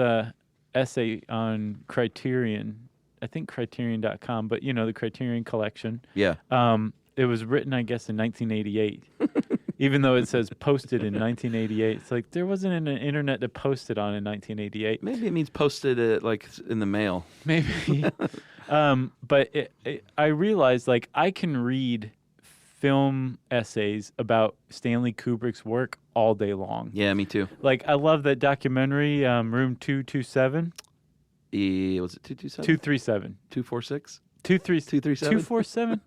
essay on Criterion I think Criterion.com, but the Criterion Collection. Yeah. It was written, I guess, in 1988. Even though it says posted in 1988, it's like there wasn't an internet to post it on in 1988. Maybe it means posted it like in the mail. Maybe. But I realized like I can read film essays about Stanley Kubrick's work all day long. Yeah, me too. Like I love that documentary, Room 227. Was it 227? 237. 246? 237? 247?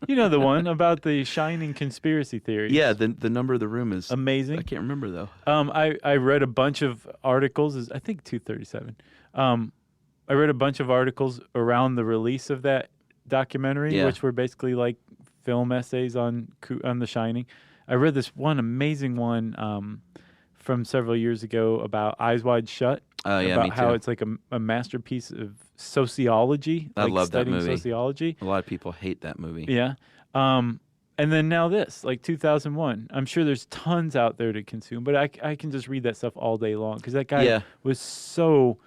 You know the one about the Shining conspiracy theories. Yeah, the number of the room is amazing. I can't remember though. I read a bunch of articles. I think 237. I read a bunch of articles around the release of that documentary, which were basically like film essays on The Shining. I read this one amazing one from several years ago about Eyes Wide Shut. Yeah, about me too. how it's like a masterpiece of sociology. I like love that studying movie. Sociology. A lot of people hate that movie. Yeah. And then now this, like 2001. I'm sure there's tons out there to consume, but I can just read that stuff all day long because that guy was so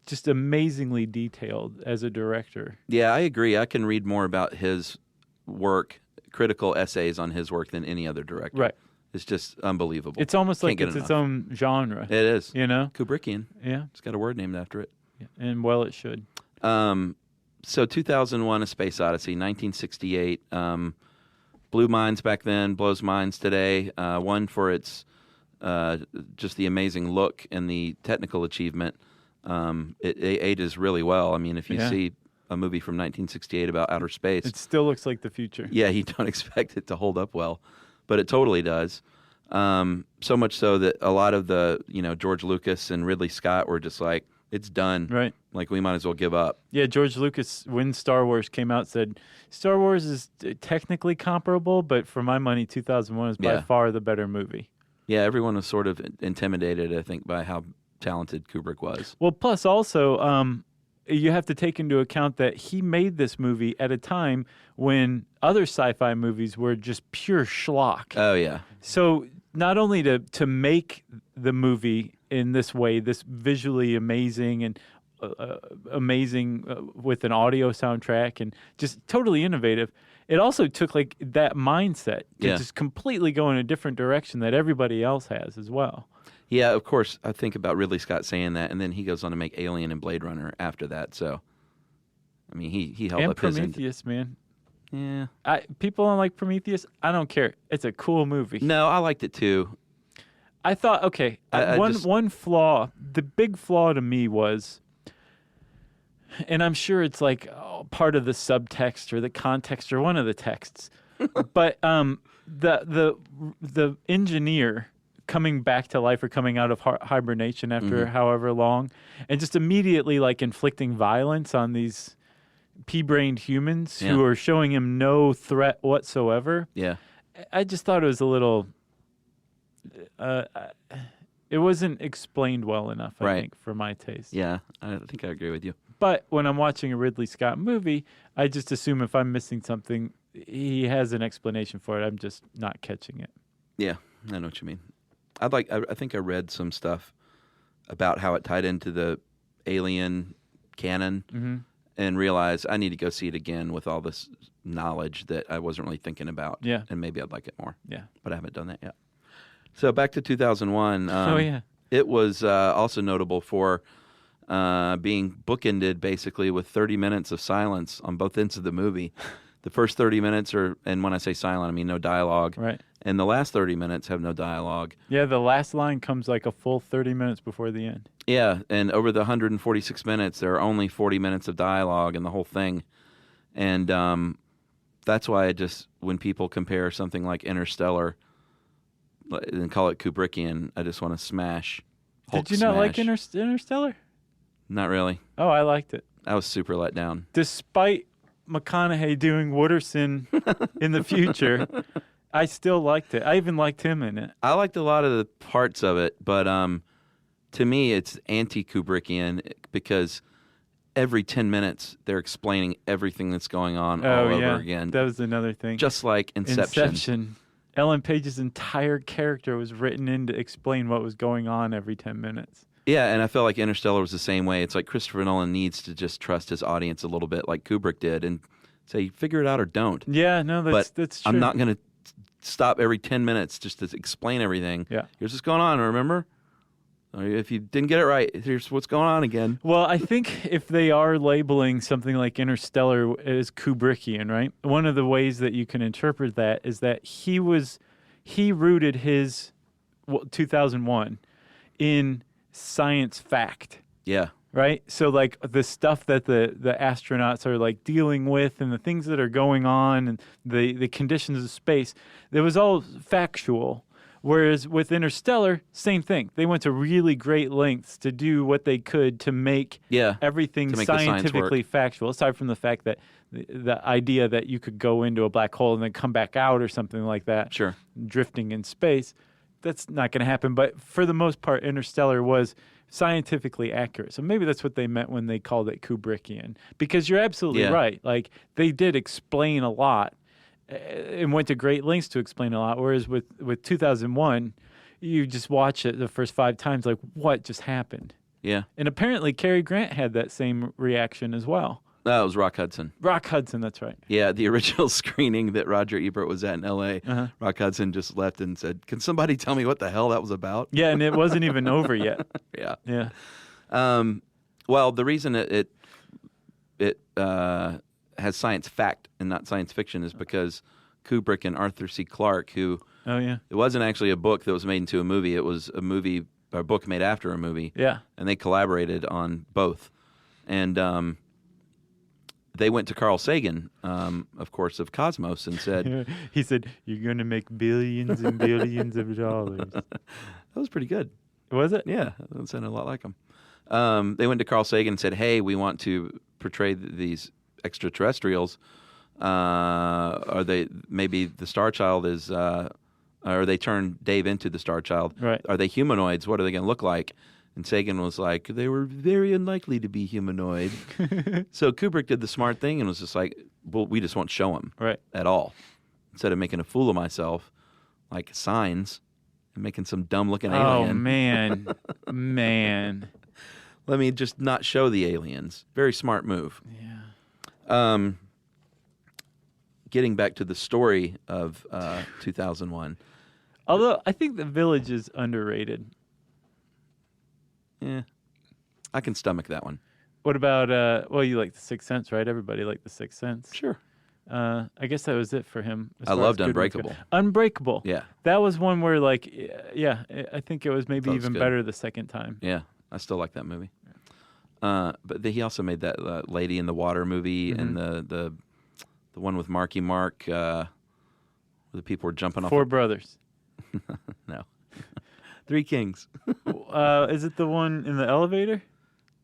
just amazingly detailed as a director. Yeah, I agree. I can read more about his work, critical essays on his work than any other director. Right. It's just unbelievable. It's almost Can't like get it's its enough. own genre. It is. Kubrickian. Yeah. It's got a word named after it. Yeah. And well, it should. So 2001, A Space Odyssey, 1968. Blew minds back then, blows minds today. One for its just the amazing look and the technical achievement. It ages really well. I mean, if you see a movie from 1968 about outer space, it still looks like the future. Yeah, you don't expect it to hold up well, but it totally does. So much so that a lot of the George Lucas and Ridley Scott were just like, it's done. Right. Like we might as well give up. Yeah, George Lucas, when Star Wars came out, said Star Wars is technically comparable, but for my money, 2001 is by far the better movie. Yeah, everyone was sort of intimidated, I think, by how talented Kubrick was. Well, plus also, you have to take into account that he made this movie at a time when other sci-fi movies were just pure schlock. Oh, yeah. So not only to make the movie in this way, this visually amazing and amazing with an audio soundtrack and just totally innovative, it also took like that mindset to just completely go in a different direction that everybody else has as well. Yeah, of course. I think about Ridley Scott saying that, and then he goes on to make Alien and Blade Runner after that. So, I mean, he held and up his end. Prometheus, man. Yeah. People don't like Prometheus. I don't care. It's a cool movie. No, I liked it too. I thought, okay, one flaw, the big flaw to me was, and I'm sure it's like part of the subtext or the context or one of the texts, but the engineer coming back to life or coming out of hibernation after however long, and just immediately like inflicting violence on these pea-brained humans who are showing him no threat whatsoever. Yeah. I just thought it was a little... it wasn't explained well enough, I think, for my taste. Yeah, I think I agree with you. But when I'm watching a Ridley Scott movie, I just assume if I'm missing something, he has an explanation for it. I'm just not catching it. Yeah, I know what you mean. I think I read some stuff about how it tied into the Alien canon and realized I need to go see it again with all this knowledge that I wasn't really thinking about. Yeah. And maybe I'd like it more. Yeah. But I haven't done that yet. So back to 2001. It was also notable for being bookended basically with 30 minutes of silence on both ends of the movie. The first 30 minutes and when I say silent, I mean no dialogue. Right. And the last 30 minutes have no dialogue. Yeah, the last line comes like a full 30 minutes before the end. Yeah, and over the 146 minutes, there are only 40 minutes of dialogue in the whole thing. And that's why when people compare something like Interstellar and call it Kubrickian, I just want to smash. Hulk Did you not like smash. Interstellar? Not really. Oh, I liked it. I was super let down. Despite McConaughey doing Wooderson in the future, I still liked it. I even liked him in it. I liked a lot of the parts of it, but to me, it's anti-Kubrickian because every 10 minutes they're explaining everything that's going on all over again. That was another thing. Just like Inception. Ellen Page's entire character was written in to explain what was going on every 10 minutes. Yeah, and I feel like Interstellar was the same way. It's like Christopher Nolan needs to just trust his audience a little bit, like Kubrick did, and say, figure it out or don't. Yeah, no, that's true. I'm not going to stop every 10 minutes just to explain everything. Yeah. Here's what's going on, remember? Or if you didn't get it right, here's what's going on again. Well, I think if they are labeling something like Interstellar as Kubrickian, right? One of the ways that you can interpret that is that he rooted his 2001 in science fact, Yeah. right? So like the stuff that the astronauts are like dealing with and the things that are going on and the conditions of space, it was all factual. Whereas with Interstellar, same thing. They went to really great lengths to do what they could to make everything to make the science scientifically work. factual, aside from the fact that the idea that you could go into a black hole and then come back out or something like that, Sure. drifting in space, that's not going to happen. But for the most part, Interstellar was scientifically accurate. So maybe that's what they meant when they called it Kubrickian. Because you're absolutely right. Like, they did explain a lot and went to great lengths to explain a lot. Whereas with 2001, you just watch it the first 5 times, like, what just happened? Yeah. And apparently Cary Grant had that same reaction as well. That was Rock Hudson. Rock Hudson, that's right. Yeah, the original screening that Roger Ebert was at in L.A., Rock Hudson just left and said, can somebody tell me what the hell that was about? Yeah, and it wasn't even over yet. Yeah. Yeah. Well, the reason it has science fact and not science fiction is because Kubrick and Arthur C. Clarke, who Oh, yeah. it wasn't actually a book that was made into a movie. It was a book made after a movie. Yeah. And they collaborated on both. And they went to Carl Sagan, of course, of Cosmos, and said, He said, you're going to make billions and billions of dollars. that was pretty good. Was it? Yeah, that sounded a lot like him. They went to Carl Sagan and said, hey, we want to portray these extraterrestrials. Are they, maybe the Star Child is, or they turn Dave into the Star Child. Right. Are they humanoids? What are they going to look like? And Sagan was like, they were very unlikely to be humanoid. So Kubrick did the smart thing and was just like, well, we just won't show them at all. Instead of making a fool of myself, like Signs, and making some dumb-looking alien. Oh, man. Man. Let me just not show the aliens. Very smart move. Yeah. Getting back to the story of 2001. Although, I think The Village is underrated. Yeah, I can stomach that one. What about, well, you like The Sixth Sense, right? Everybody liked The Sixth Sense. Sure. I guess that was it for him. I loved Unbreakable. Unbreakable. Yeah. That was one where, like, yeah, I think it was maybe That was even good. better the second time. Yeah, I still like that movie. But he also made that Lady in the Water movie and the one with Marky Mark, where the people were jumping off. Four Brothers. No. Three Kings. Is it the one in the elevator?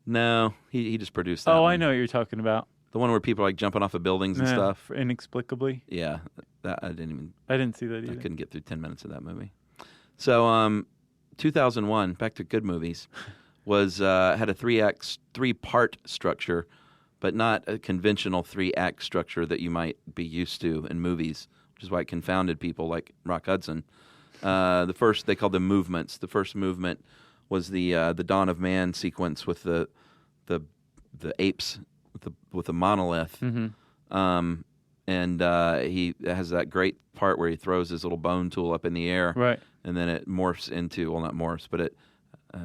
No, he just produced that Oh, one. I know what you're talking about. The one where people are like jumping off of buildings and Yeah, stuff. Inexplicably. Yeah, that I didn't see that either. I couldn't get through 10 minutes of that movie. So, 2001, back to good movies, was had a three-part structure, but not a conventional 3-act structure that you might be used to in movies, which is why it confounded people like Rock Hudson. The first, they called them movements. The first movement was the Dawn of Man sequence with the apes with the monolith. And he has that great part where he throws his little bone tool up in the air, Right. and then it morphs into, well, not morphs, but it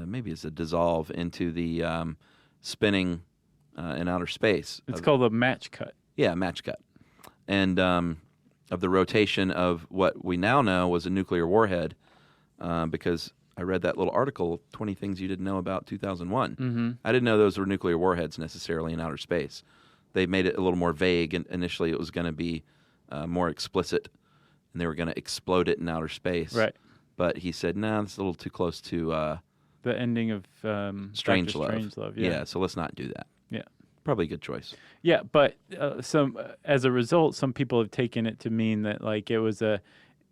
maybe it's a dissolve into the spinning in outer space. It's called a match cut. Yeah, match cut. And of the rotation of what we now know was a nuclear warhead, because I read that little article, 20 Things You Didn't Know About 2001. I didn't know those were nuclear warheads necessarily in outer space. They made it a little more vague, and initially it was going to be more explicit, and they were going to explode it in outer space. Right. But he said, nah, that's a little too close to The ending of Strangelove. Strangelove. Yeah. So let's not do that. Yeah. Probably a good choice. Yeah, but as a result, some people have taken it to mean that like it was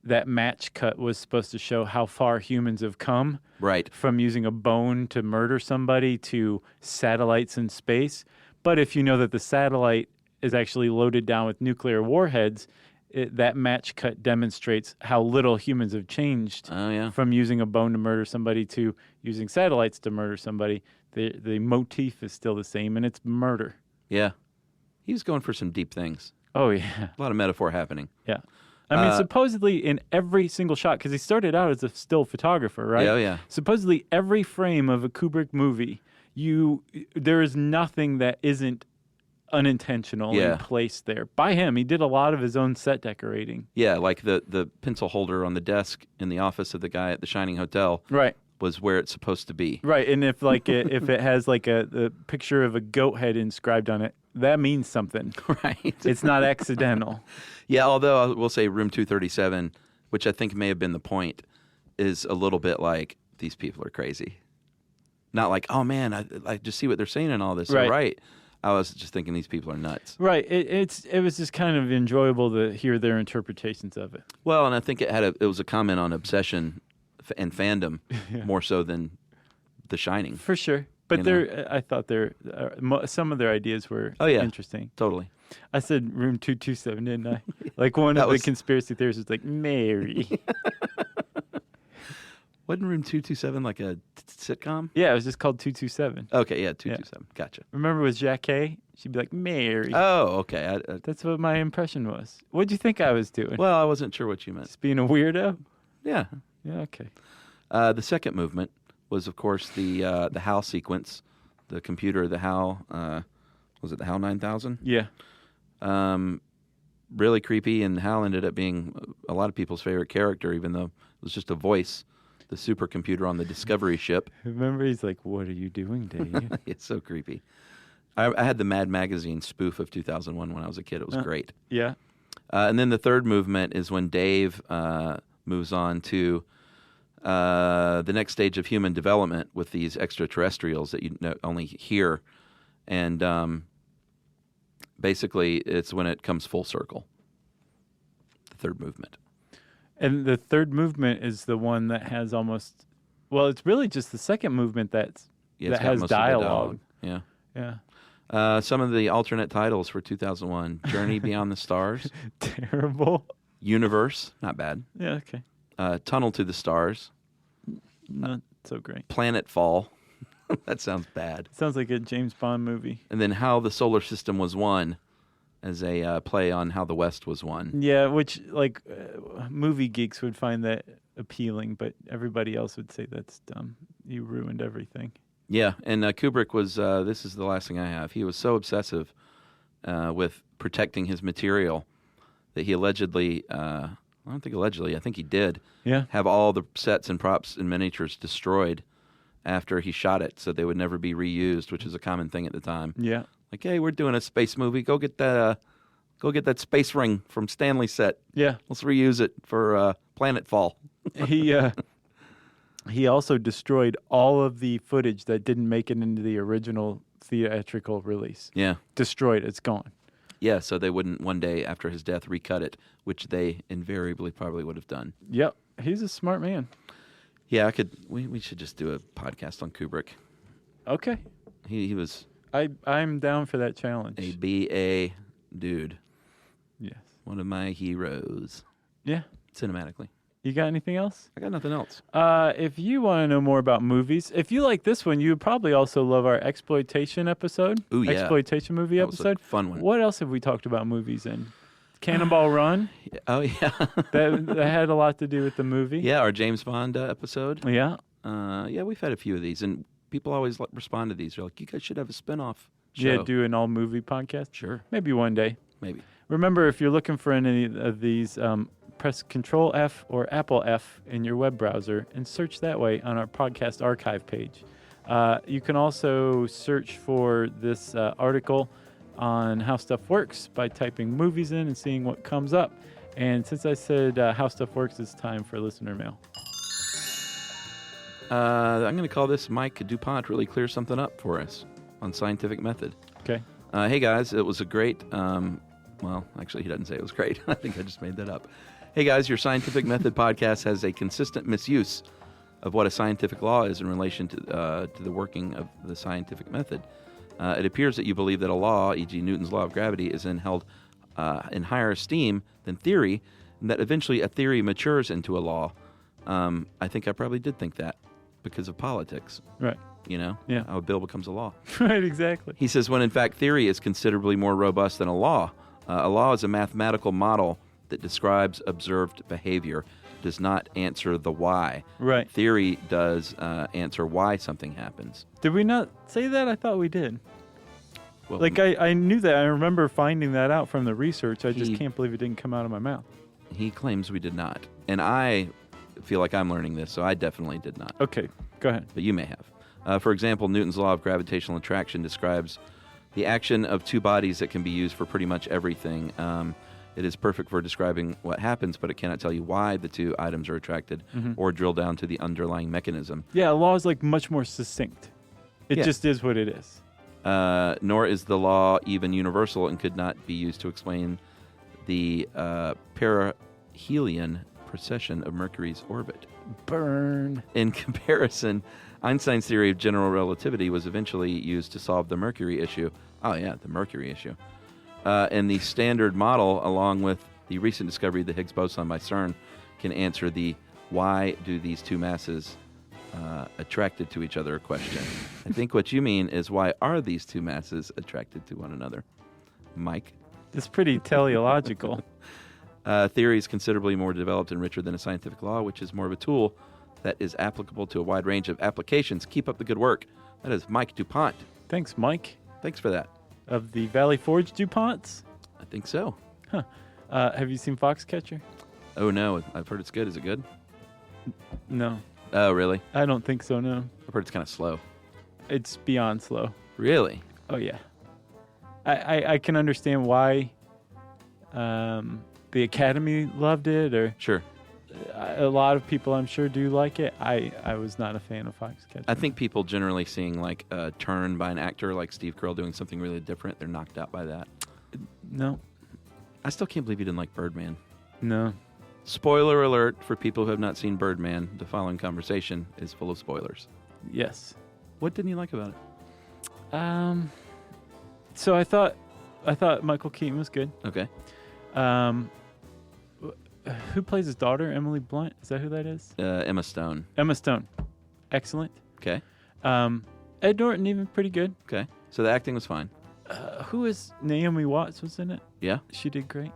that match cut was supposed to show how far humans have come. Right. From using a bone to murder somebody to satellites in space. But if you know that the satellite is actually loaded down with nuclear warheads, that match cut demonstrates how little humans have changed Oh, yeah. from using a bone to murder somebody to using satellites to murder somebody. The motif is still the same, and it's murder. Yeah. He was going for some deep things. Oh, yeah. A lot of metaphor happening. Yeah. I mean, supposedly in every single shot, because he started out as a still photographer, right? Yeah, yeah. Supposedly every frame of a Kubrick movie, there is nothing that isn't unintentional and placed there by him. He did a lot of his own set decorating. Yeah, like the pencil holder on the desk in the office of the guy at the Shining Hotel. Right. Was where it's supposed to be. Right, and if if it has like the picture of a goat head inscribed on it, that means something. Right. It's not accidental. Yeah, although I will say Room 237, which I think may have been the point, is a little bit like, these people are crazy. Not like, oh man, I just see what they're saying and all this. Right. They're right. I was just thinking these people are nuts. Right. It was just kind of enjoyable to hear their interpretations of it. Well, and I think it was a comment on obsession and fandom more so than The Shining. For sure. But I thought some of their ideas were interesting. Totally. I said Room 227, didn't I? Like one of the conspiracy theorists was like, Mary. Wasn't Room 227 like a sitcom? Yeah, it was just called 227. Okay, yeah, 227. Yeah. Gotcha. Remember with Jacquet? She'd be like, Mary. Oh, okay. That's what my impression was. What'd you think I was doing? Well, I wasn't sure what you meant. Just being a weirdo? Yeah. Yeah, okay. The second movement was, of course, the HAL sequence, the computer, the HAL, was it the HAL 9000? Yeah. Really creepy, and HAL ended up being a lot of people's favorite character, even though it was just a voice, the supercomputer on the Discovery ship. Remember, he's like, what are you doing, Dave? It's so creepy. I had the Mad Magazine spoof of 2001 when I was a kid. It was great. Yeah. And then the third movement is when Dave moves on to the next stage of human development with these extraterrestrials that you only hear. And basically, it's when it comes full circle. The third movement. And the third movement is the one that has almost... Well, it's really just the second movement that has dialogue. Yeah. Yeah. Some of the alternate titles for 2001. Journey Beyond the Stars. Terrible. Universe. Not bad. Yeah, okay. Tunnel to the Stars. Not so great. Planet Fall. That sounds bad. Sounds like a James Bond movie. And then How the Solar System Was Won as a play on how the West was won. Yeah, which movie geeks would find that appealing, but everybody else would say that's dumb. You ruined everything. Yeah, and Kubrick was, this is the last thing I have, he was so obsessive with protecting his material that he allegedly, I don't think allegedly, I think he did, have all the sets and props and miniatures destroyed after he shot it so they would never be reused, which is a common thing at the time. Yeah. Like, hey, we're doing a space movie. Go get that space ring from Stanley's set. Yeah. Let's reuse it for Planet Fall. He also destroyed all of the footage that didn't make it into the original theatrical release. Yeah. Destroyed. It's gone. Yeah, so they wouldn't one day after his death recut it, which they invariably probably would have done. Yep. He's a smart man. Yeah, we should just do a podcast on Kubrick. Okay. He was I'm down for that challenge. a BA dude. Yes. One of my heroes. Yeah. Cinematically. You got anything else? I got nothing else. If you want to know more about movies, if you like this one, you would probably also love our exploitation episode. Ooh, yeah. Exploitation movie That was a episode. fun one. What else have we talked about movies in? Cannonball Run. Oh, yeah. that had a lot to do with the movie. Yeah, our James Bond episode. Yeah. Yeah, we've had a few of these, and people always respond to these. They're like, you guys should have a spinoff show. Yeah, do an all-movie podcast. Sure. Maybe one day. Maybe. Remember, if you're looking for any of these, press Control F or Apple F in your web browser and search that way on our podcast archive page. You can also search for this article on How Stuff Works by typing movies in and seeing what comes up. And since I said How Stuff Works, it's time for listener mail. I'm going to call this Mike DuPont really clears something up for us on Scientific Method. Okay. Hey, guys, it was a great... well, actually, he doesn't say it was great. I think I just made that up. Hey, guys, your Scientific Method podcast has a consistent misuse of what a scientific law is in relation to the working of the scientific method. It appears that you believe that a law, e.g. Newton's law of gravity, is then held in higher esteem than theory, and that eventually a theory matures into a law. I think I probably did think that because of politics. Right. You know? Yeah. How a bill becomes a law. Right, exactly. He says, when in fact theory is considerably more robust than a law. A law is a mathematical model that describes observed behavior, does not answer the why. Right. Theory does answer why something happens. Did we not say that? I thought we did. Well, Like, I knew that. I remember finding that out from the research. I just He- can't believe it didn't come out of my mouth. he claims we did not. And I feel like I'm learning this, so I definitely did not. Okay, go ahead. But you may have. For example, Newton's law of gravitational attraction describes the action of two bodies that can be used for pretty much everything. It is perfect for describing what happens, but it cannot tell you why the two items are attracted or drill down to the underlying mechanism. Yeah, a law is like much more succinct. It Yeah. just is what it is. Nor is the law even universal and could not be used to explain the perihelion precession of Mercury's orbit. Burn. In comparison, Einstein's theory of general relativity was eventually used to solve the Mercury issue. Oh, yeah, the Mercury issue. And the Standard Model, along with the recent discovery of the Higgs boson by CERN, can answer the why do these two masses attracted to each other question. I think what you mean is why are these two masses attracted to one another? Mike? It's pretty teleological. Theory is considerably more developed and richer than a scientific law, which is more of a tool that is applicable to a wide range of applications. Keep up the good work. That is Mike DuPont. Thanks, Mike. Thanks for that. Of the Valley Forge DuPonts. I think so. Have you seen Foxcatcher? Oh, no. I've heard it's good. Is it good? No, Oh, really? I don't think so, no. I've heard it's kind of slow. It's beyond slow. Really? Oh, yeah. I can understand why the Academy loved it, or Sure. a lot of people I'm sure do like it. I was not a fan of Foxcatcher. I think people generally seeing like a turn by an actor like Steve Carell doing something really different, they're knocked out by that. No, I still can't believe you didn't like Birdman. no. Spoiler alert for people who have not seen Birdman. The following conversation is full of spoilers. Yes. What didn't you like about it? So I thought Michael Keaton was good. Okay. Who plays his daughter? Emily Blunt? Is that who that is? Emma Stone. Emma Stone. Excellent. Okay. Ed Norton, even pretty good. Okay. So the acting was fine. Who is Naomi Watts was in it? Yeah. She did great.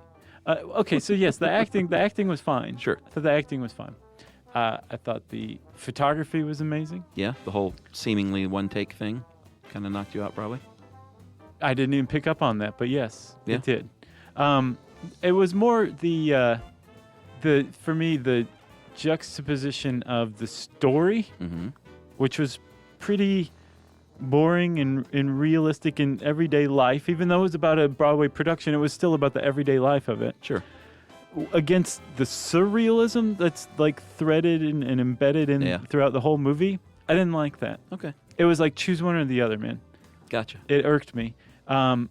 Okay, so yes, the acting was fine. Sure. I thought the acting was fine. I thought the photography was amazing. Yeah. The whole seemingly one take thing kind of knocked you out, probably. I didn't even pick up on that, but yes, Yeah. it did. It was more the for me the juxtaposition of the story, Mm-hmm. which was pretty boring and realistic in everyday life. Even though it was about a Broadway production, it was still about the everyday life of it. Sure. Against the surrealism that's like threaded and embedded in Yeah. throughout the whole movie, I didn't like that. Okay. It was like choose one or the other, man. Gotcha. It irked me. And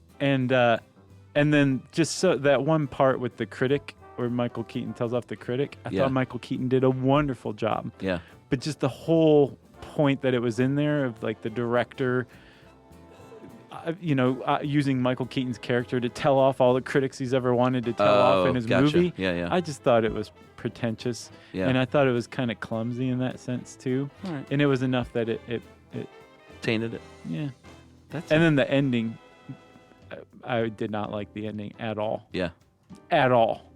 then just so that one part with the critic where Michael Keaton tells off the critic, I Yeah. thought Michael Keaton did a wonderful job. Yeah. But just the whole point that it was in there of like the director, using Michael Keaton's character to tell off all the critics he's ever wanted to tell off in his gotcha. movie. Yeah, yeah. I just thought it was pretentious. Yeah. And I thought it was kind of clumsy in that sense too. All right. And it was enough that it Tainted it. yeah. That's And then the ending, I did not like the ending at all. yeah. At all.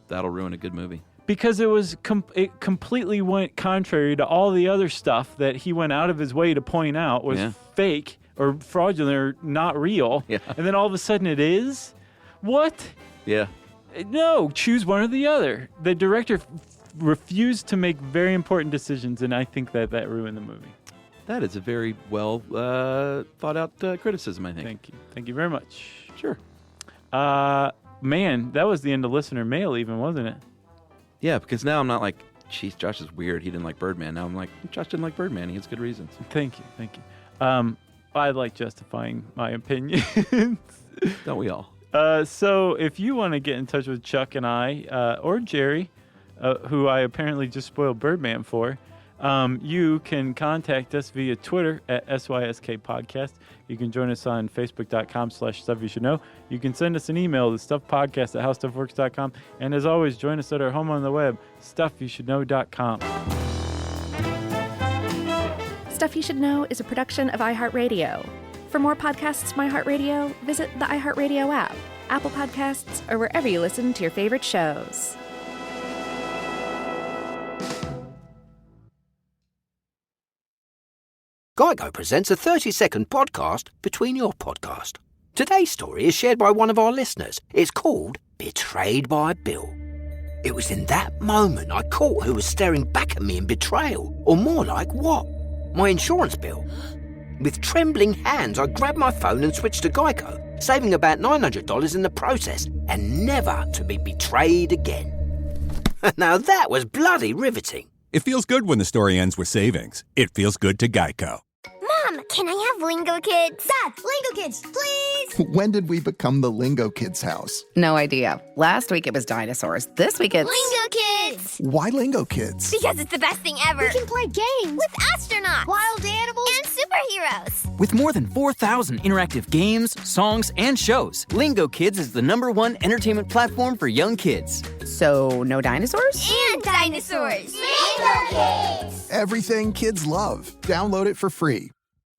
That'll ruin a good movie. Because it was it completely went contrary to all the other stuff that he went out of his way to point out was Yeah. fake or fraudulent or not real. Yeah. And then all of a sudden it is? What? Yeah. No, choose one or the other. The director refused to make very important decisions, and I think that ruined the movie. That is a very well thought out criticism, I think. Thank you. Thank you very much. Sure. Man, that was the end of listener mail even, wasn't it? Yeah, because now I'm not like, geez, Josh is weird. He didn't like Birdman. Now I'm like, Josh didn't like Birdman. He has good reasons. Thank you. Thank you. I like justifying my opinions. Don't we all? So if you want to get in touch with Chuck and I, or Jerry, who I apparently just spoiled Birdman for, You can contact us via Twitter at SYSK Podcast. You can join us on Facebook.com/Stuff You Should Know. You can send us an email to StuffPodcast@HowStuffWorks.com. And as always, join us at our home on the web, StuffYouShouldKnow.com. Stuff You Should Know is a production of iHeartRadio. For more podcasts from iHeartRadio, visit the iHeartRadio app, Apple Podcasts, or wherever you listen to your favorite shows. Geico presents a 30-second podcast between your podcast. Today's story is shared by one of our listeners. It's called Betrayed by Bill. It was in that moment I caught who was staring back at me in betrayal, or more like what? My insurance bill. With trembling hands, I grabbed my phone and switched to Geico, saving about $900 in the process, and never to be betrayed again. Now that was bloody riveting. It feels good when the story ends with savings. It feels good to Geico. Mom, can I have Lingo Kids? Dad, Lingo Kids, please! When did we become the Lingo Kids house? No idea. Last week it was dinosaurs. This week it's... Lingo Kids! Why Lingo Kids? Because it's the best thing ever. We can play games with astronauts, wild animals, and superheroes. With more than 4,000 interactive games, songs, and shows, Lingo Kids is the #1 entertainment platform for young kids. So, no dinosaurs? And dinosaurs! Lingo Kids! Everything kids love. Download it for free.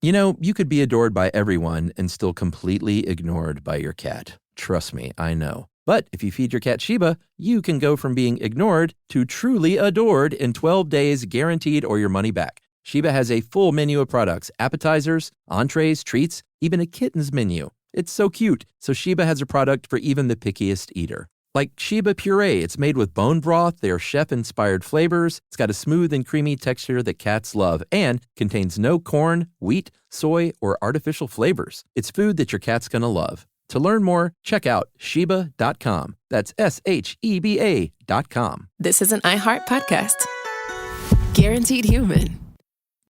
You know, you could be adored by everyone and still completely ignored by your cat. Trust me, I know. But if you feed your cat Sheba, you can go from being ignored to truly adored in 12 days guaranteed or your money back. Sheba has a full menu of products, appetizers, entrees, treats, even a kitten's menu. It's so cute, so Sheba has a product for even the pickiest eater. Like Sheba Puree, it's made with bone broth, their chef-inspired flavors. It's got a smooth and creamy texture that cats love and contains no corn, wheat, soy, or artificial flavors. It's food that your cat's gonna love. To learn more, check out Sheba.com. That's SHEBA.com. This is an iHeart podcast. Guaranteed human.